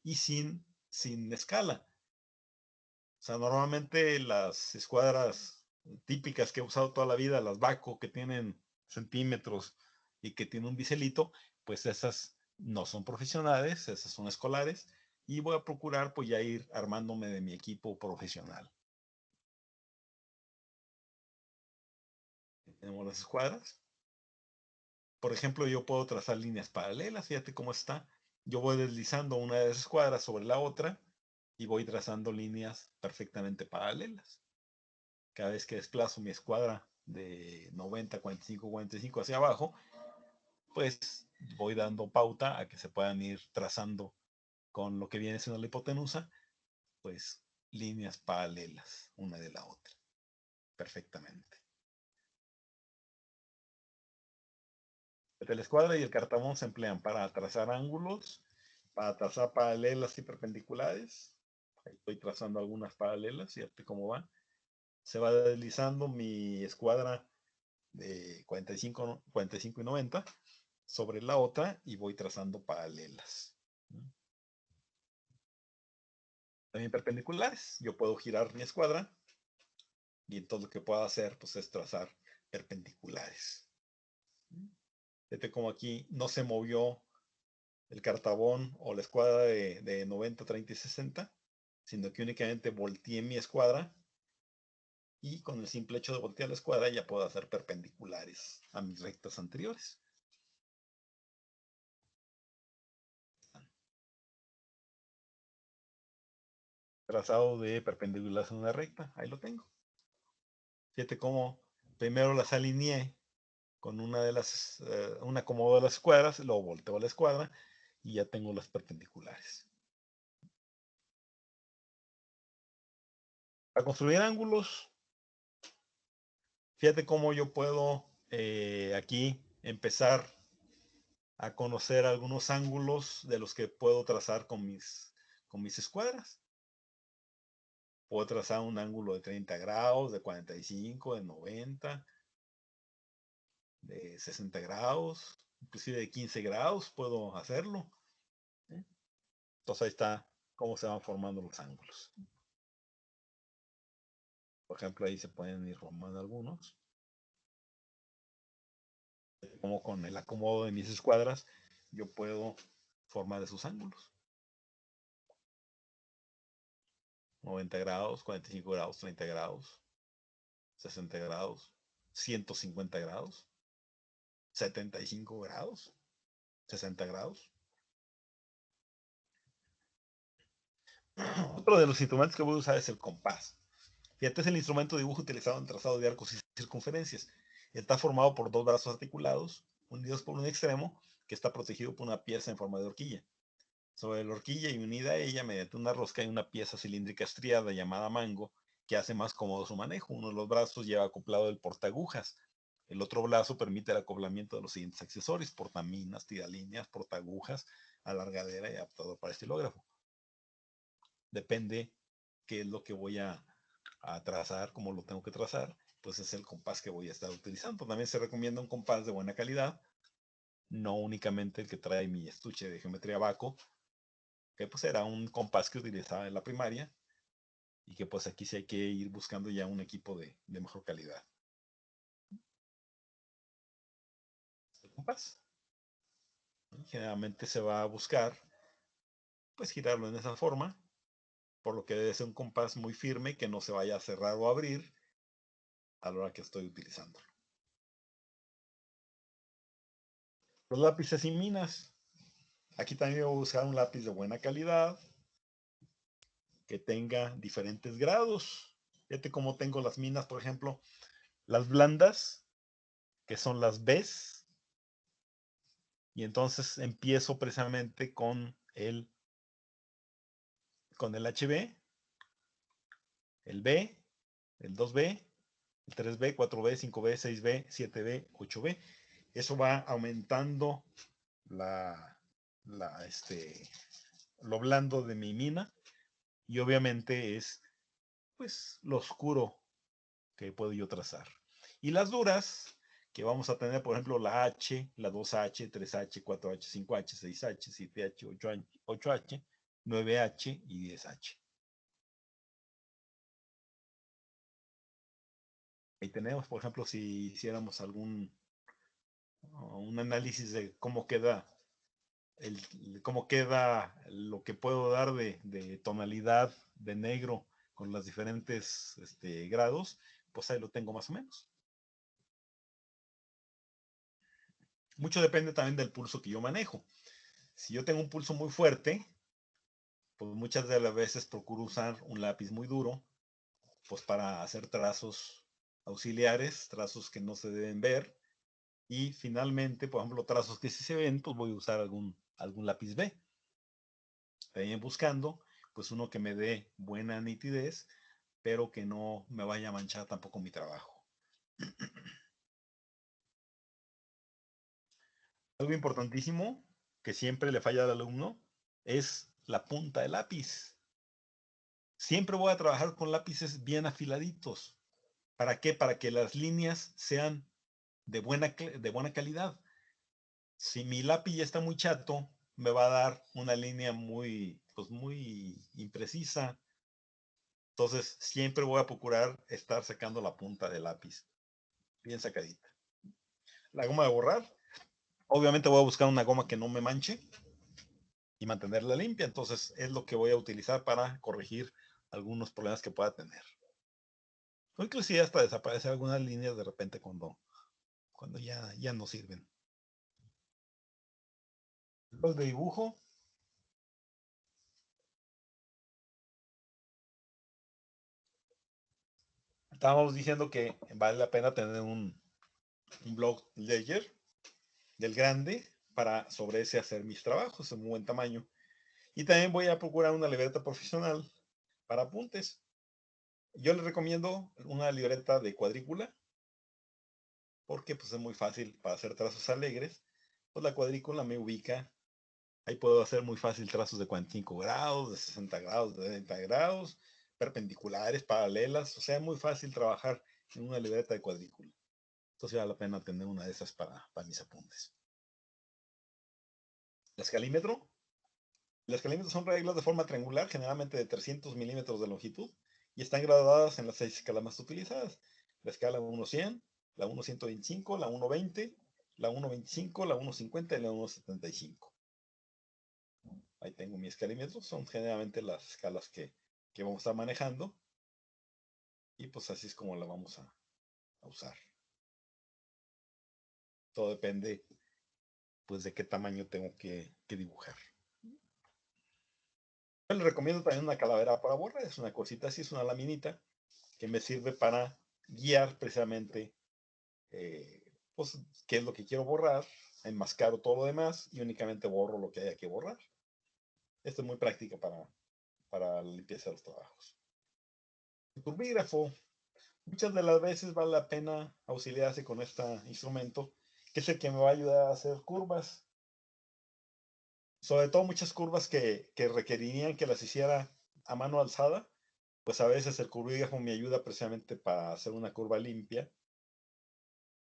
Speaker 1: y sin escala. O sea, normalmente las escuadras típicas que he usado toda la vida, las Baco, que tienen centímetros y que tienen un biselito, pues esas no son profesionales, esas son escolares, y voy a procurar pues ya ir armándome de mi equipo profesional. Tenemos las escuadras. Por ejemplo, yo puedo trazar líneas paralelas, fíjate cómo está. Yo voy deslizando una de las escuadras sobre la otra y voy trazando líneas perfectamente paralelas. Cada vez que desplazo mi escuadra de 90, 45, 45 hacia abajo, pues voy dando pauta a que se puedan ir trazando con lo que viene siendo la hipotenusa, pues líneas paralelas una de la otra, perfectamente. La escuadra y el cartabón se emplean para trazar ángulos, para trazar paralelas y perpendiculares. Ahí estoy trazando algunas paralelas, fíjate cómo va. Se va deslizando mi escuadra de 45, 45 y 90 sobre la otra y voy trazando paralelas. También perpendiculares. Yo puedo girar mi escuadra y entonces lo que puedo hacer pues, es trazar perpendiculares. Fíjate como aquí no se movió el cartabón o la escuadra de 90, 30 y 60, sino que únicamente volteé mi escuadra y con el simple hecho de voltear la escuadra ya puedo hacer perpendiculares a mis rectas anteriores. Trazado de perpendiculares en una recta, ahí lo tengo. Fíjate cómo primero las alineé con un acomodo de las escuadras, luego volteo a la escuadra y ya tengo las perpendiculares. Para construir ángulos, fíjate cómo yo puedo aquí empezar a conocer algunos ángulos de los que puedo trazar con mis escuadras. Puedo trazar un ángulo de 30 grados, de 45, de 90, de 60 grados, inclusive de 15 grados puedo hacerlo. Entonces ahí está cómo se van formando los ángulos. Por ejemplo, ahí se pueden ir formando algunos. Como con el acomodo de mis escuadras, yo puedo formar esos ángulos. 90 grados, 45 grados, 30 grados, 60 grados, 150 grados, 75 grados, 60 grados. Otro de los instrumentos que voy a usar es el compás. Fíjate, es el instrumento de dibujo utilizado en trazado de arcos y circunferencias. Está formado por dos brazos articulados, unidos por un extremo, que está protegido por una pieza en forma de horquilla. Sobre la horquilla y unida a ella mediante una rosca hay una pieza cilíndrica estriada llamada mango, que hace más cómodo su manejo. Uno de los brazos lleva acoplado el portaagujas. El otro brazo permite el acoplamiento de los siguientes accesorios: portaminas, tiralíneas, portaagujas, alargadera y adaptador para estilógrafo. Depende qué es lo que voy a trazar, cómo lo tengo que trazar, pues es el compás que voy a estar utilizando. También se recomienda un compás de buena calidad, no únicamente el que trae mi estuche de geometría Baco, que pues era un compás que utilizaba en la primaria y que pues aquí sí hay que ir buscando ya un equipo de mejor calidad. El compás generalmente se va a buscar pues girarlo en esa forma, por lo que debe ser un compás muy firme, que no se vaya a cerrar o abrir a la hora que estoy utilizándolo. Los lápices y minas. Aquí también voy a usar un lápiz de buena calidad, que tenga diferentes grados. Fíjate cómo tengo las minas, por ejemplo, las blandas, que son las Bs, y entonces empiezo precisamente con el HB, el B, el 2B, el 3B, 4B, 5B, 6B, 7B, 8B. Eso va aumentando lo blando de mi mina, y obviamente es pues lo oscuro que puedo yo trazar. Y las duras, que vamos a tener, por ejemplo, la H, la 2H, 3H, 4H, 5H, 6H, 7H, 8H, 9H y 10H. Ahí tenemos, por ejemplo, si hiciéramos un análisis de cómo queda lo que puedo dar de tonalidad de negro con los diferentes grados, pues ahí lo tengo más o menos. Mucho depende también del pulso que yo manejo. Si yo tengo un pulso muy fuerte, pues muchas de las veces procuro usar un lápiz muy duro, pues para hacer trazos auxiliares, trazos que no se deben ver, y finalmente, por ejemplo, trazos que sí se ven, pues voy a usar algún lápiz B. También buscando, pues uno que me dé buena nitidez, pero que no me vaya a manchar tampoco mi trabajo. Algo importantísimo que siempre le falla al alumno es la punta del lápiz. Siempre voy a trabajar con lápices bien afiladitos. ¿Para qué? Para que las líneas sean de buena calidad. Si mi lápiz ya está muy chato, me va a dar una línea muy imprecisa. Entonces, siempre voy a procurar estar sacando la punta del lápiz bien sacadita. La goma de borrar, obviamente voy a buscar una goma que no me manche y mantenerla limpia. Entonces, es lo que voy a utilizar para corregir algunos problemas que pueda tener. O inclusive hasta desaparecer algunas líneas de repente cuando ya no sirven. Los de dibujo. estábamos diciendo que vale la pena tener un block ledger del grande para sobre ese hacer mis trabajos en un buen tamaño. Y también voy a procurar una libreta profesional para apuntes. Yo les recomiendo una libreta de cuadrícula porque pues es muy fácil para hacer trazos alegres. Pues la cuadrícula me ubica. Ahí puedo hacer muy fácil trazos de 45 grados, de 60 grados, de 30 grados, perpendiculares, paralelas. O sea, es muy fácil trabajar en una libreta de cuadrícula. Entonces vale la pena tener una de esas para mis apuntes. El escalímetro. El escalímetro son reglas de forma triangular, generalmente de 300 milímetros de longitud, y están graduadas en las 6 escalas más utilizadas. La escala 1-100, la 1-125, la 1-20, la 1-25, la 1-50 y la 1-75. Ahí tengo mi escalímetro, son generalmente las escalas que vamos a estar manejando, y pues así es como la vamos a usar. Todo depende pues de qué tamaño tengo que dibujar. Yo les recomiendo también una calavera para borrar, es una cosita así, es una laminita que me sirve para guiar precisamente pues qué es lo que quiero borrar, enmascaro todo lo demás y únicamente borro lo que haya que borrar. Esto es muy práctica para la limpieza de los trabajos. El turbígrafo, muchas de las veces vale la pena auxiliarse con este instrumento, que es el que me va a ayudar a hacer curvas. Sobre todo muchas curvas que requerirían que las hiciera a mano alzada, pues a veces el turbígrafo me ayuda precisamente para hacer una curva limpia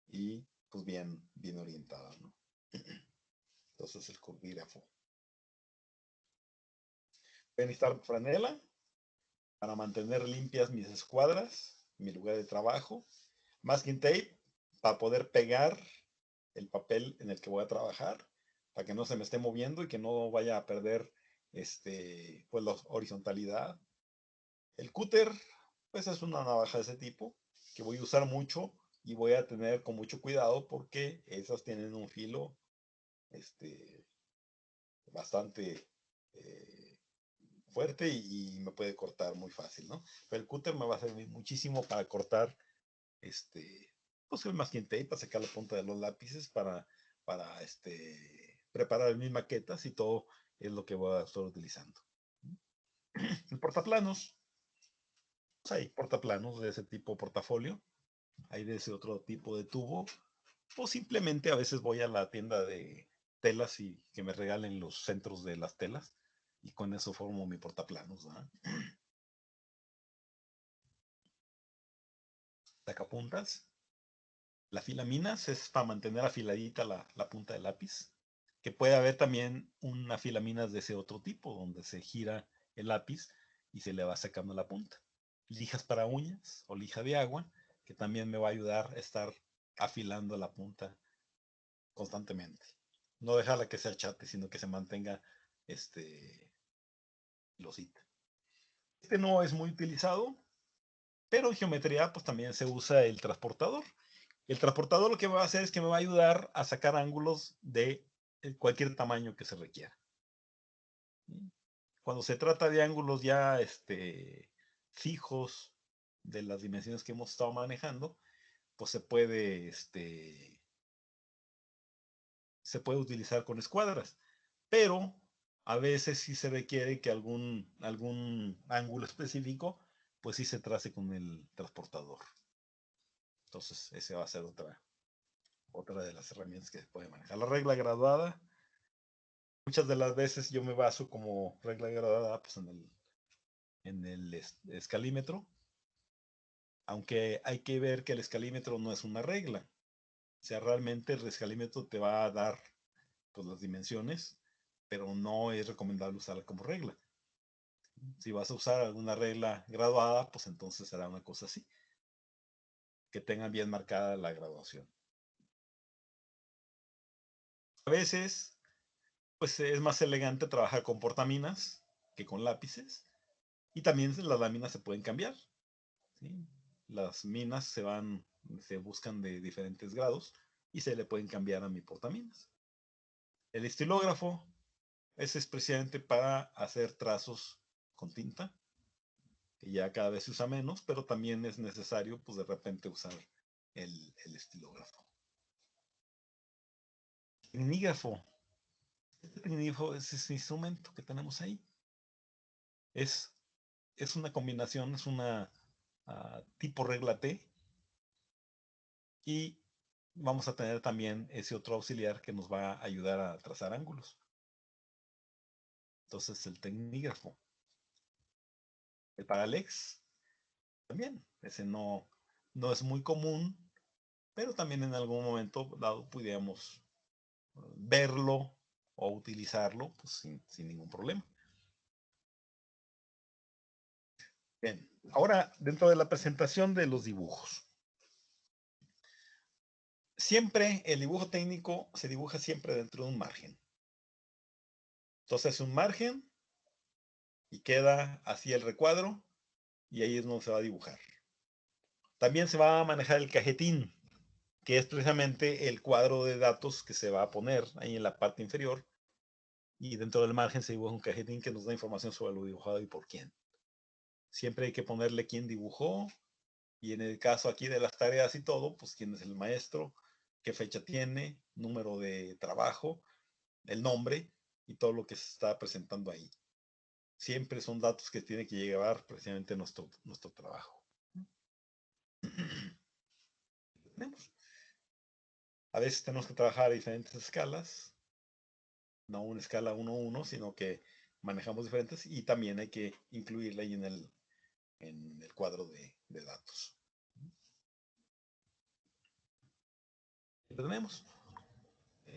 Speaker 1: y pues bien orientada, ¿no? Entonces el turbígrafo. Voy a necesitar franela para mantener limpias mis escuadras, mi lugar de trabajo, masking tape para poder pegar el papel en el que voy a trabajar, para que no se me esté moviendo y que no vaya a perder pues la horizontalidad. El cúter, pues es una navaja de ese tipo que voy a usar mucho y voy a tener con mucho cuidado porque esas tienen un filo bastante fuerte y me puede cortar muy fácil, ¿no? Pero el cúter me va a servir muchísimo para cortar pues el masking tape, para sacar la punta de los lápices, para preparar mis maquetas y todo es lo que voy a estar utilizando. El portaplanos, pues hay portaplanos de ese tipo portafolio, hay de ese otro tipo de tubo, o simplemente a veces voy a la tienda de telas y que me regalen los centros de las telas y con eso formo mi portaplanos, ¿verdad? Sacapuntas. La filaminas es para mantener afiladita la punta del lápiz, que puede haber también una filaminas de ese otro tipo, donde se gira el lápiz y se le va sacando la punta. Lijas para uñas o lija de agua, que también me va a ayudar a estar afilando la punta constantemente. No dejarla que se achate, sino que se mantenga losita. Este no es muy utilizado, pero en geometría pues también se usa el transportador. El transportador lo que va a hacer es que me va a ayudar a sacar ángulos de cualquier tamaño que se requiera. Cuando se trata de ángulos ya fijos de las dimensiones que hemos estado manejando, pues se puede utilizar con escuadras, pero a veces sí se requiere que algún ángulo específico, pues sí se trace con el transportador. Entonces, esa va a ser otra de las herramientas que se puede manejar. La regla graduada, muchas de las veces yo me baso como regla graduada pues en el escalímetro, aunque hay que ver que el escalímetro no es una regla. O sea, realmente el escalímetro te va a dar pues, las dimensiones, pero no es recomendable usarla como regla. Si vas a usar alguna regla graduada, pues entonces será una cosa así, que tenga bien marcada la graduación. A veces, pues es más elegante trabajar con portaminas que con lápices, y también las láminas se pueden cambiar, ¿sí? Las minas se buscan de diferentes grados y se le pueden cambiar a mi portaminas. El estilógrafo es especialmente para hacer trazos con tinta, que ya cada vez se usa menos, pero también es necesario, pues de repente usar el estilógrafo. Tecnígrafo. Este tecnígrafo es ese instrumento que tenemos ahí. Es una combinación, es una tipo regla T. Y vamos a tener también ese otro auxiliar que nos va a ayudar a trazar ángulos. Entonces el tecnígrafo. El Parallax también. Ese no es muy común, pero también en algún momento dado pudiéramos verlo o utilizarlo pues, sin ningún problema. Bien, ahora dentro de la presentación de los dibujos. Siempre el dibujo técnico se dibuja siempre dentro de un margen. Entonces un margen y queda así el recuadro y ahí es donde se va a dibujar. También se va a manejar el cajetín, que es precisamente el cuadro de datos que se va a poner ahí en la parte inferior y dentro del margen se dibuja un cajetín que nos da información sobre lo dibujado y por quién. Siempre hay que ponerle quién dibujó y en el caso aquí de las tareas y todo, pues quién es el maestro, qué fecha tiene, número de trabajo, el nombre y todo lo que se está presentando ahí. Siempre son datos que tiene que llevar precisamente nuestro trabajo. A veces tenemos que trabajar a diferentes escalas, no una escala 1-1, sino que manejamos diferentes y también hay que incluirla ahí en el cuadro de datos. Tenemos.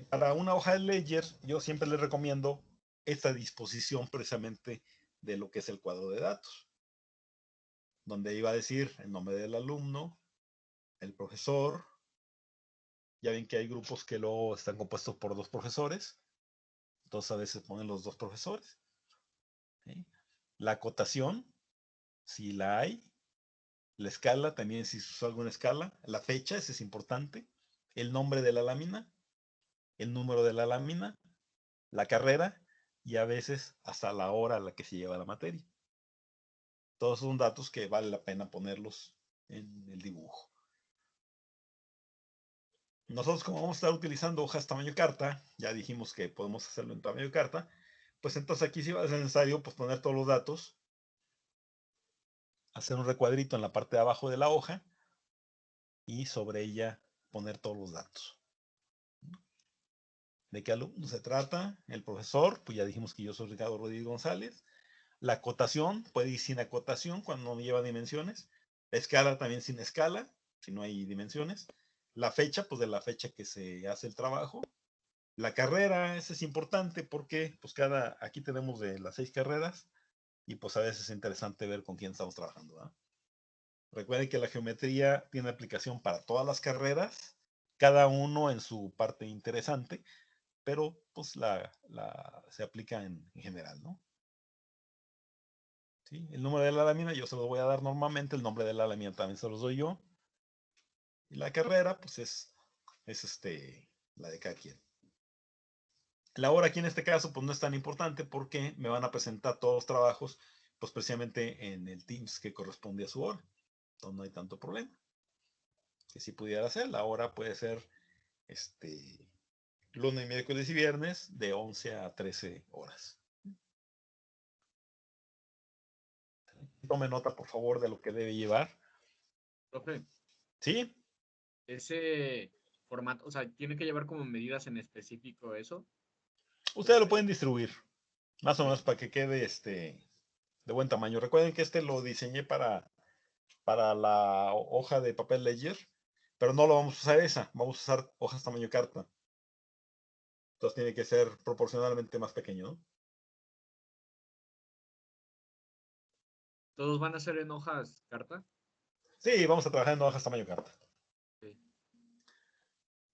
Speaker 1: Para una hoja de Ledger, yo siempre les recomiendo esta disposición precisamente de lo que es el cuadro de datos, donde iba a decir el nombre del alumno, el profesor. Ya ven que hay grupos que luego están compuestos por 2 profesores, entonces a veces ponen los 2 profesores. ¿Sí? La acotación, si la hay, la escala también, si se usa alguna escala, la fecha, ese es importante, el nombre de la lámina, el número de la lámina, la carrera y a veces hasta la hora a la que se lleva la materia. Todos son datos que vale la pena ponerlos en el dibujo. Nosotros como vamos a estar utilizando hojas tamaño carta, ya dijimos que podemos hacerlo en tamaño carta, pues entonces aquí sí va a ser necesario pues, poner todos los datos, hacer un recuadrito en la parte de abajo de la hoja y sobre ella poner todos los datos. ¿De qué alumno se trata? El profesor, pues ya dijimos que yo soy Ricardo Rodríguez González. La acotación, puede ir sin acotación cuando no lleva dimensiones. La escala también sin escala, si no hay dimensiones. La fecha, pues de la fecha que se hace el trabajo. La carrera, esa es importante porque pues aquí tenemos de las 6 carreras y pues a veces es interesante ver con quién estamos trabajando. ¿Verdad? Recuerden que la geometría tiene aplicación para todas las carreras, cada uno en su parte interesante, pero pues se aplica en general, ¿no? ¿Sí? El número de la lámina yo se lo voy a dar normalmente, el nombre de la lámina también se los doy yo. Y la carrera, pues es la de cada quien. La hora aquí en este caso, pues no es tan importante porque me van a presentar todos los trabajos, pues precisamente en el Teams que corresponde a su hora. Entonces no hay tanto problema. Que si pudiera ser, la hora puede ser lunes, miércoles y viernes de 11 a 13 horas. Tome nota, por favor, de lo que debe llevar.
Speaker 3: Profe,
Speaker 1: ¿Sí?
Speaker 3: ese formato, o sea, tiene que llevar como medidas en específico eso.
Speaker 1: Ustedes lo pueden distribuir, más o menos para que quede de buen tamaño. Recuerden que lo diseñé para la hoja de papel Ledger, pero no lo vamos a usar esa, vamos a usar hojas tamaño carta. Entonces tiene que ser proporcionalmente más pequeño, ¿no?
Speaker 3: ¿Todos van a ser en hojas carta?
Speaker 1: Sí, vamos a trabajar en hojas tamaño carta.
Speaker 3: Sí.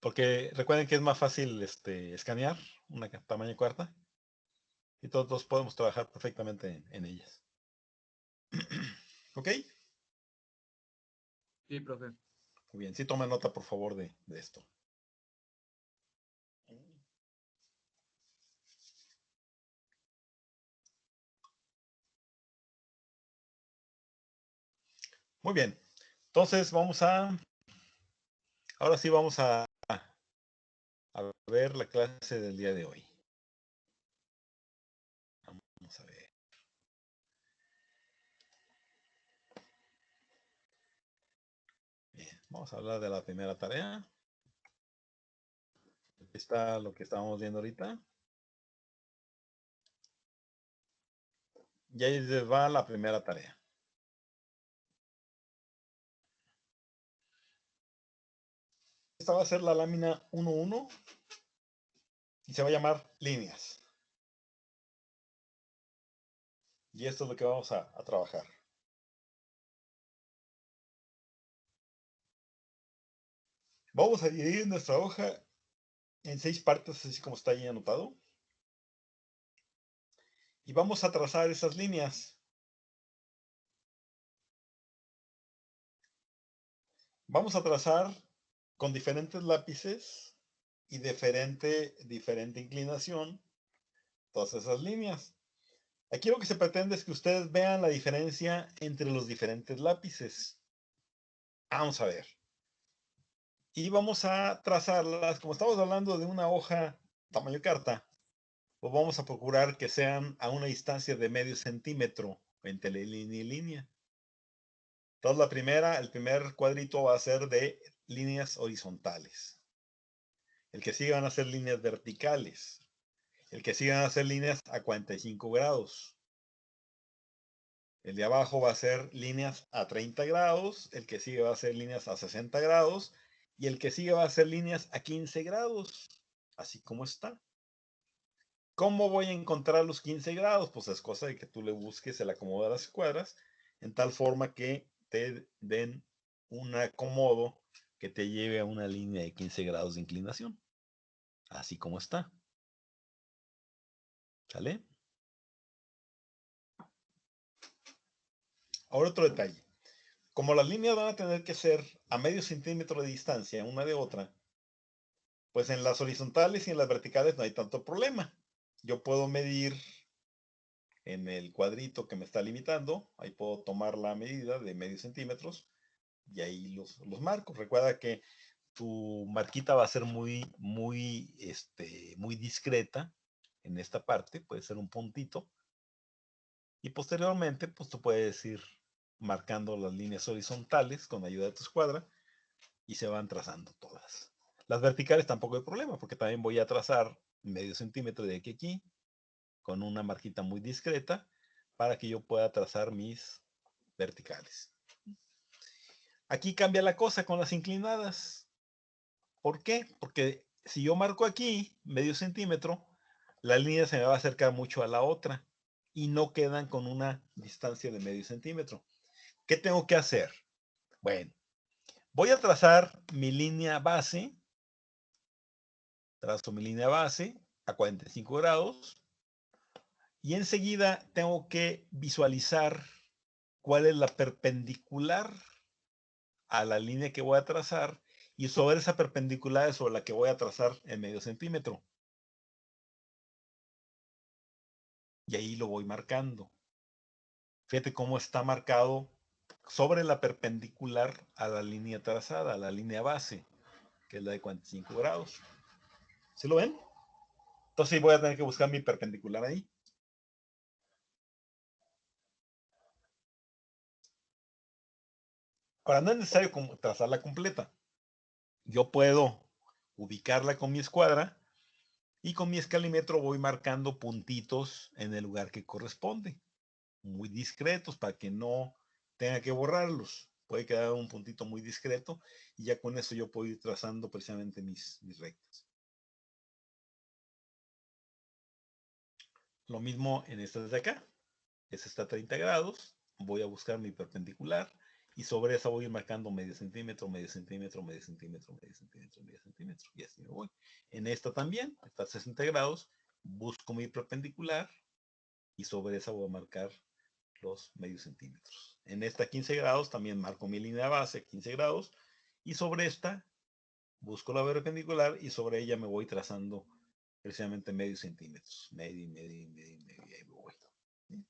Speaker 1: Porque recuerden que es más fácil escanear una tamaño carta y todos podemos trabajar perfectamente en ellas. ¿Ok?
Speaker 3: Sí, profe.
Speaker 1: Muy bien, sí tomen nota por favor de esto. Muy bien. Entonces ahora sí vamos a ver la clase del día de hoy. Vamos a ver. Bien, vamos a hablar de la primera tarea. Aquí está lo que estábamos viendo ahorita. Y ahí les va la primera tarea. Esta va a ser la lámina 1-1 y se va a llamar líneas. Y esto es lo que vamos a trabajar. Vamos a dividir nuestra hoja en 6 partes, así como está ahí anotado. Y vamos a trazar esas líneas. Vamos a trazar con diferentes lápices y diferente inclinación todas esas líneas. Aquí lo que se pretende es que ustedes vean la diferencia entre los diferentes lápices. Vamos a ver. Y vamos a trazarlas, como estamos hablando de una hoja tamaño carta, pues vamos a procurar que sean a una distancia de medio centímetro entre línea y línea. Entonces el primer cuadrito va a ser de líneas horizontales. El que sigue van a ser líneas verticales. El que sigue van a ser líneas a 45 grados. El de abajo va a ser líneas a 30 grados. El que sigue va a ser líneas a 60 grados. Y el que sigue va a ser líneas a 15 grados. Así como está. ¿Cómo voy a encontrar los 15 grados? Pues es cosa de que tú le busques el acomodo de las escuadras en tal forma que te den un acomodo que te lleve a una línea de 15 grados de inclinación. Así como está. ¿Sale? Ahora otro detalle. Como las líneas van a tener que ser a medio centímetro de distancia una de otra, pues en las horizontales y en las verticales no hay tanto problema. Yo puedo medir en el cuadrito que me está limitando, ahí puedo tomar la medida de medio centímetros y ahí los marco. Recuerda que tu marquita va a ser muy discreta en esta parte, puede ser un puntito. Y posteriormente, pues tú puedes ir marcando las líneas horizontales con ayuda de tu escuadra y se van trazando todas. Las verticales tampoco hay problema, porque también voy a trazar medio centímetro de aquí a aquí con una marquita muy discreta para que yo pueda trazar mis verticales. Aquí cambia la cosa con las inclinadas. ¿Por qué? Porque si yo marco aquí medio centímetro, la línea se me va a acercar mucho a la otra y no quedan con una distancia de medio centímetro. ¿Qué tengo que hacer? Bueno, voy a trazar mi línea base. Trazo mi línea base a 45 grados y enseguida tengo que visualizar cuál es la perpendicular a la línea que voy a trazar y sobre esa perpendicular es sobre la que voy a trazar el medio centímetro. Y ahí lo voy marcando. Fíjate cómo está marcado sobre la perpendicular a la línea trazada, a la línea base, que es la de 45 grados. ¿Sí lo ven? Entonces voy a tener que buscar mi perpendicular ahí. Ahora, no es necesario trazarla completa. Yo puedo ubicarla con mi escuadra y con mi escalímetro voy marcando puntitos en el lugar que corresponde. Muy discretos para que no tenga que borrarlos. Puede quedar un puntito muy discreto y ya con eso yo puedo ir trazando precisamente mis rectas. Lo mismo en esta de acá. Esta está a 30 grados. Voy a buscar mi perpendicular y sobre esa voy a ir marcando medio centímetro, medio centímetro, medio centímetro, medio centímetro, medio centímetro. Y así me voy. En esta también, está a 60 grados. Busco mi perpendicular y sobre esa voy a marcar los medios centímetros. En esta 15 grados también marco mi línea base, 15 grados. Y sobre esta busco la perpendicular y sobre ella me voy trazando precisamente medios centímetros. Medio, medio, medio, medio. Y ahí voy. ¿Sí?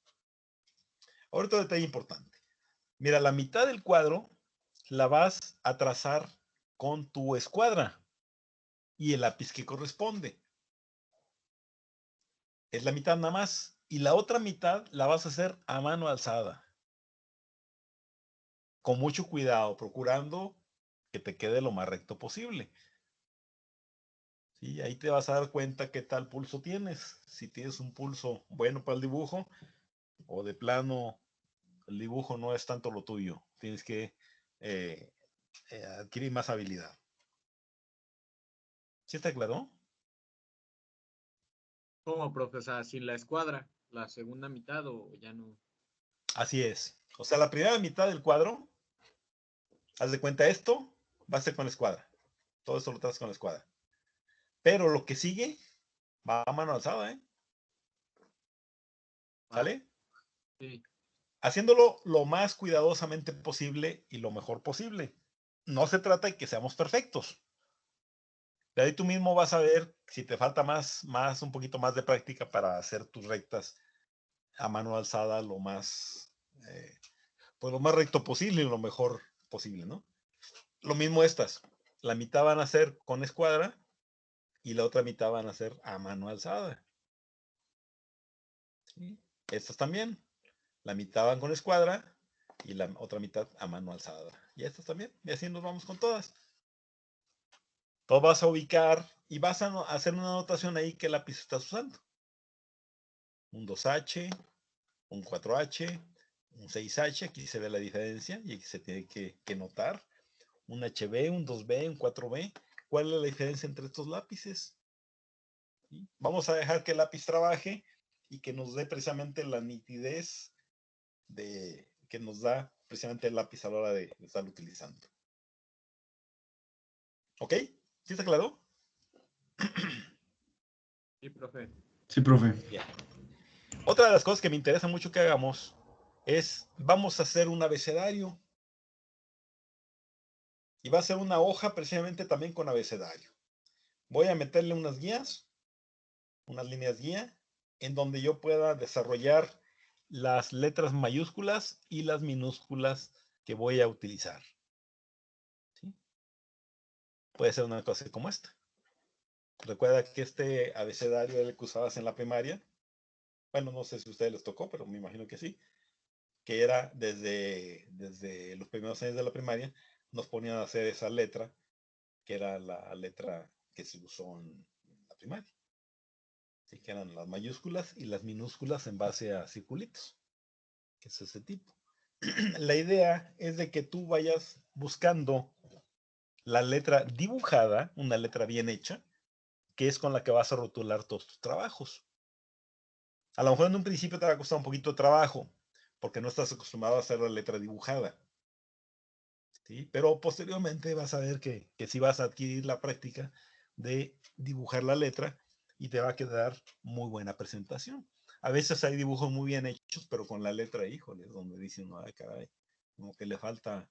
Speaker 1: Ahora otro detalle importante. Mira, la mitad del cuadro la vas a trazar con tu escuadra y el lápiz que corresponde. Es la mitad nada más. Y la otra mitad la vas a hacer a mano alzada. Con mucho cuidado, procurando que te quede lo más recto posible. ¿Sí? Ahí te vas a dar cuenta qué tal pulso tienes. Si tienes un pulso bueno para el dibujo o de plano el dibujo no es tanto lo tuyo. Tienes que adquirir más habilidad. ¿Sí está claro?
Speaker 3: ¿Cómo, profe? O sea, sin la escuadra, la segunda mitad o ya no.
Speaker 1: Así es. O sea, la primera mitad del cuadro, haz de cuenta esto, va a ser con la escuadra. Todo esto lo traes con la escuadra. Pero lo que sigue va a mano alzada, ¿eh?
Speaker 3: Ah,
Speaker 1: ¿Sale?
Speaker 3: sí.
Speaker 1: Haciéndolo lo más cuidadosamente posible y lo mejor posible. No se trata de que seamos perfectos. De ahí tú mismo vas a ver si te falta un poquito más de práctica para hacer tus rectas a mano alzada pues lo más recto posible y lo mejor posible, ¿no? Lo mismo estas. La mitad van a ser con escuadra y la otra mitad van a ser a mano alzada. ¿Sí? Estas también. La mitad van con escuadra y la otra mitad a mano alzada. Y estas también. Y así nos vamos con todas. Todo vas a ubicar y vas a hacer una anotación ahí qué lápiz estás usando. Un 2H, un 4H, un 6H, aquí se ve la diferencia y aquí se tiene que notar. Un HB, un 2B, un 4B. ¿Cuál es la diferencia entre estos lápices? ¿Sí? Vamos a dejar que el lápiz trabaje y que nos dé precisamente la nitidez que nos da precisamente el lápiz a la hora de estarlo utilizando. ¿Ok? ¿Sí está claro?
Speaker 3: Sí, profe.
Speaker 2: Sí, profe.
Speaker 1: Bien. Otra de las cosas que me interesa mucho que hagamos es, vamos a hacer un abecedario. Y va a ser una hoja precisamente también con abecedario. Voy a meterle unas guías, unas líneas guía, en donde yo pueda desarrollar las letras mayúsculas y las minúsculas que voy a utilizar. ¿Sí? Puede ser una cosa como esta. Recuerda que este abecedario era el que usabas en la primaria. Bueno, no sé si a ustedes les tocó, pero me imagino que sí. Que era desde los primeros años de la primaria, nos ponían a hacer esa letra, que era la letra que se usó en la primaria. Sí, que eran las mayúsculas y las minúsculas en base a circulitos, que es ese tipo. La idea es de que tú vayas buscando la letra dibujada, una letra bien hecha, que es con la que vas a rotular todos tus trabajos. A lo mejor en un principio te va a costar un poquito de trabajo, porque no estás acostumbrado a hacer la letra dibujada. ¿Sí? Pero posteriormente vas a ver que sí vas a adquirir la práctica de dibujar la letra y te va a quedar muy buena presentación. A veces hay dibujos muy bien hechos, pero con la letra, híjole, donde dicen, ay, caray, como que le falta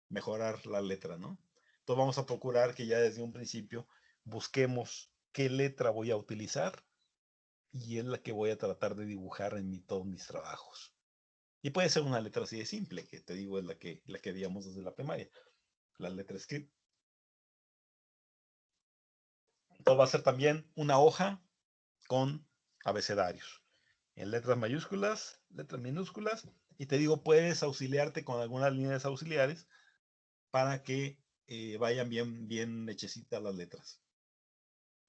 Speaker 1: mejorar la letra, ¿no? Entonces vamos a procurar que ya desde un principio busquemos qué letra voy a utilizar y es la que voy a tratar de dibujar en todos mis trabajos. Y puede ser una letra así de simple, que te digo es la que veíamos desde la primaria, la letra script. Entonces va a ser también una hoja con abecedarios, en letras mayúsculas, letras minúsculas, y te digo, puedes auxiliarte con algunas líneas auxiliares para que vayan bien hechecitas las letras,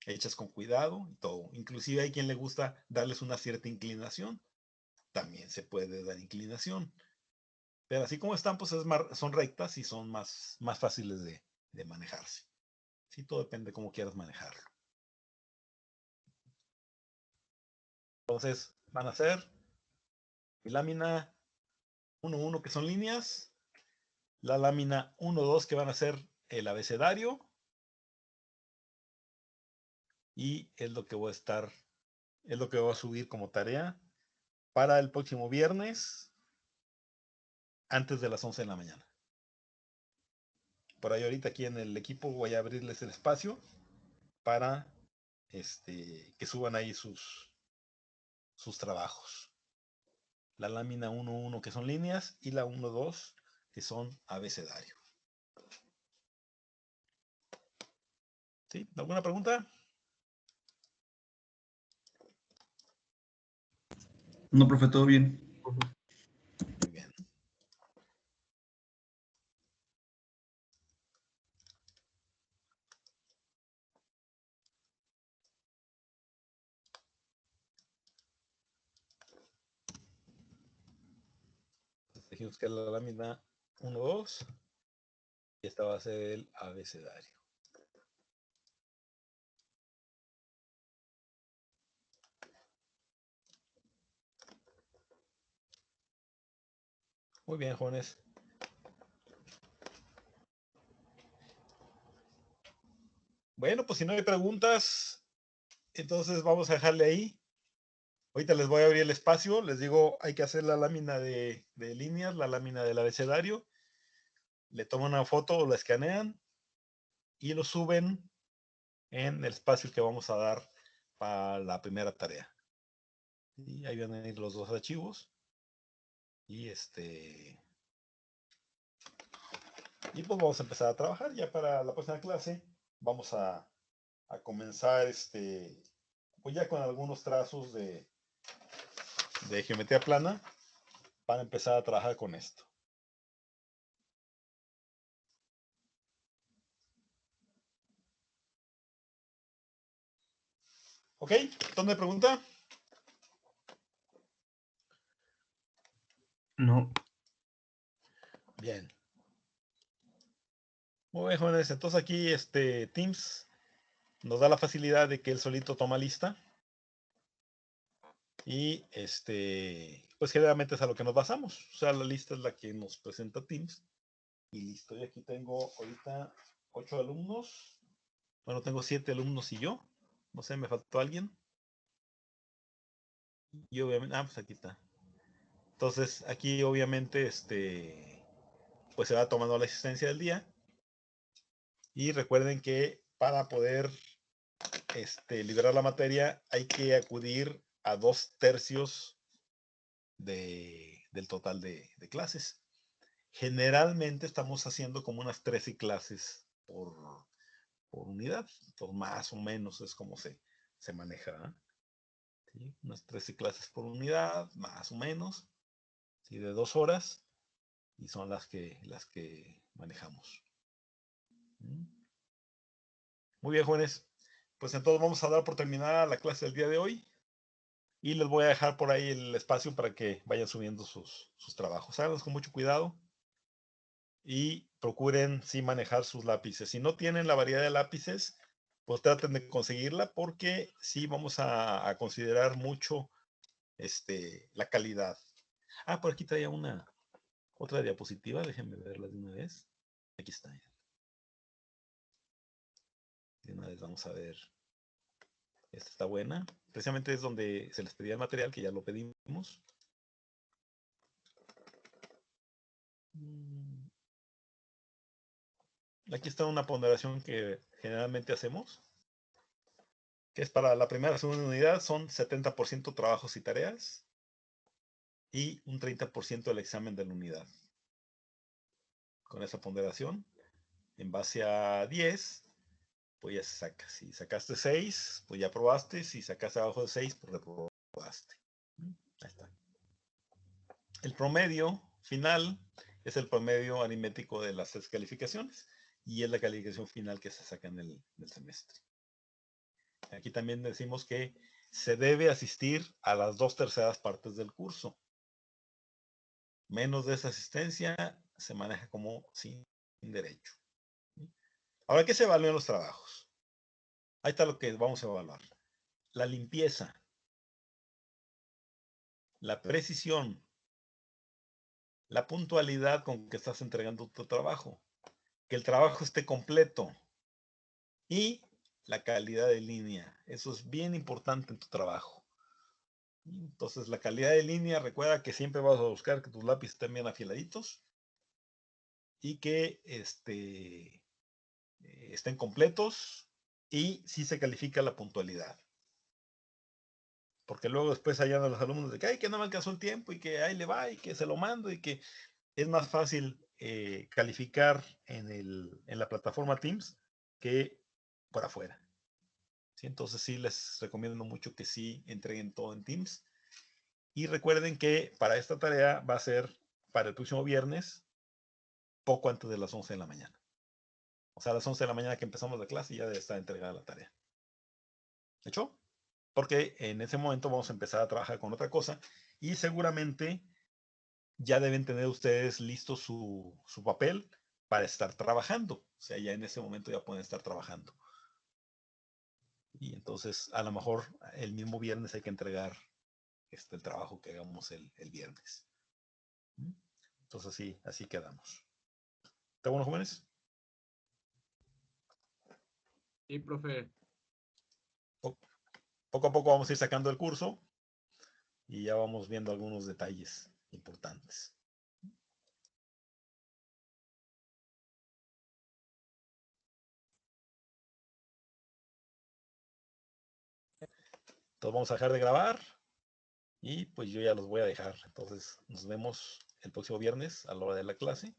Speaker 1: hechas con cuidado y todo. Inclusive hay quien le gusta darles una cierta inclinación, también se puede dar inclinación. Pero así como están, pues son rectas y son más fáciles de manejarse. Sí, todo depende de cómo quieras manejarlo. Entonces, van a ser mi lámina 1-1 que son líneas, la lámina 1-2 que van a ser el abecedario y es lo que voy a subir como tarea para el próximo viernes antes de las 11 de la mañana. Por ahí ahorita aquí en el equipo voy a abrirles el espacio para que suban ahí sus trabajos. la lámina 1.1 que son líneas y la 1.2 que son abecedario. ¿Sí? ¿Alguna pregunta?
Speaker 2: No, profe, todo bien.
Speaker 1: Muy bien. Dijimos que es la lámina 1.2 y esta va a ser el abecedario. Muy bien, jóvenes. Bueno, pues si no hay preguntas, entonces vamos a dejarle ahí. Ahorita les voy a abrir el espacio. Les digo, hay que hacer la lámina de líneas, la lámina del abecedario. Le toman una foto o la escanean y lo suben en el espacio que vamos a dar para la primera tarea. Y ahí van a ir los dos archivos. Y y pues vamos a empezar a trabajar. Ya para la próxima clase vamos a comenzar pues ya con algunos trazos de geometría plana para empezar a trabajar con esto. ¿Ok? ¿Dónde pregunta?
Speaker 4: No.
Speaker 1: Bien. Muy bien, jóvenes. Entonces aquí Teams nos da la facilidad de que él solito toma lista. Y pues generalmente es a lo que nos basamos. O sea, la lista es la que nos presenta Teams. Y listo. Y aquí tengo ahorita 8 alumnos. Bueno, tengo 7 alumnos y yo. No sé, me faltó alguien. Y obviamente, pues aquí está. Entonces, aquí obviamente, pues se va tomando la asistencia del día. Y recuerden que para poder liberar la materia hay que acudir a 2/3 del total de clases. Generalmente estamos haciendo como unas 13 clases por unidad. Entonces, más o menos es como se maneja. ¿Sí? Unas 13 clases por unidad, más o menos. ¿Sí? De 2 horas. Y son las que manejamos. ¿Mm? Muy bien, jóvenes. Pues entonces vamos a dar por terminada la clase del día de hoy. Y les voy a dejar por ahí el espacio para que vayan subiendo sus trabajos. Háganlos con mucho cuidado. Y procuren sí manejar sus lápices. Si no tienen la variedad de lápices, pues traten de conseguirla porque sí vamos a considerar mucho la calidad. Ah, por aquí traía otra diapositiva, déjenme verla de una vez. Aquí está. De una vez vamos a ver. Esta está buena. Precisamente es donde se les pedía el material, que ya lo pedimos. Aquí está una ponderación que generalmente hacemos, que es para la primera y segunda unidad, son 70% trabajos y tareas y un 30% del examen de la unidad. Con esa ponderación, en base a 10, pues ya se saca. Si sacaste 6, pues ya probaste. Si sacaste abajo de 6, pues reprobaste. Ahí está. El promedio final es el promedio aritmético de las 3 calificaciones y es la calificación final que se saca en el semestre. Aquí también decimos que se debe asistir a las 2/3 partes del curso. Menos de esa asistencia se maneja como sin derecho. Ahora, ¿qué se evalúan los trabajos? Ahí está lo que vamos a evaluar. La limpieza, la precisión, la puntualidad con que estás entregando tu trabajo, que el trabajo esté completo y la calidad de línea. Eso es bien importante en tu trabajo. Entonces, la calidad de línea, recuerda que siempre vas a buscar que tus lápices estén bien afiladitos y que estén completos, y sí se califica la puntualidad. porque luego después hallan a los alumnos de que, ay, que no me alcanzó el tiempo y que ahí le va y que se lo mando y que es más fácil calificar en la plataforma Teams que por afuera. ¿Sí? Entonces sí les recomiendo mucho que sí entreguen todo en Teams. Y recuerden que para esta tarea va a ser para el próximo viernes, poco antes de las 11 de la mañana. O sea, a las 11 de la mañana que empezamos la clase ya debe estar entregada la tarea. ¿De hecho? Porque en ese momento vamos a empezar a trabajar con otra cosa y seguramente ya deben tener ustedes listo su papel para estar trabajando. O sea, ya en ese momento ya pueden estar trabajando. Y entonces, a lo mejor el mismo viernes hay que entregar el trabajo que hagamos el viernes. Entonces, así quedamos. ¿Está bueno, jóvenes?
Speaker 3: Sí, profe.
Speaker 1: Poco a poco vamos a ir sacando el curso y ya vamos viendo algunos detalles importantes. Entonces vamos a dejar de grabar y pues yo ya los voy a dejar. Entonces nos vemos el próximo viernes a la hora de la clase.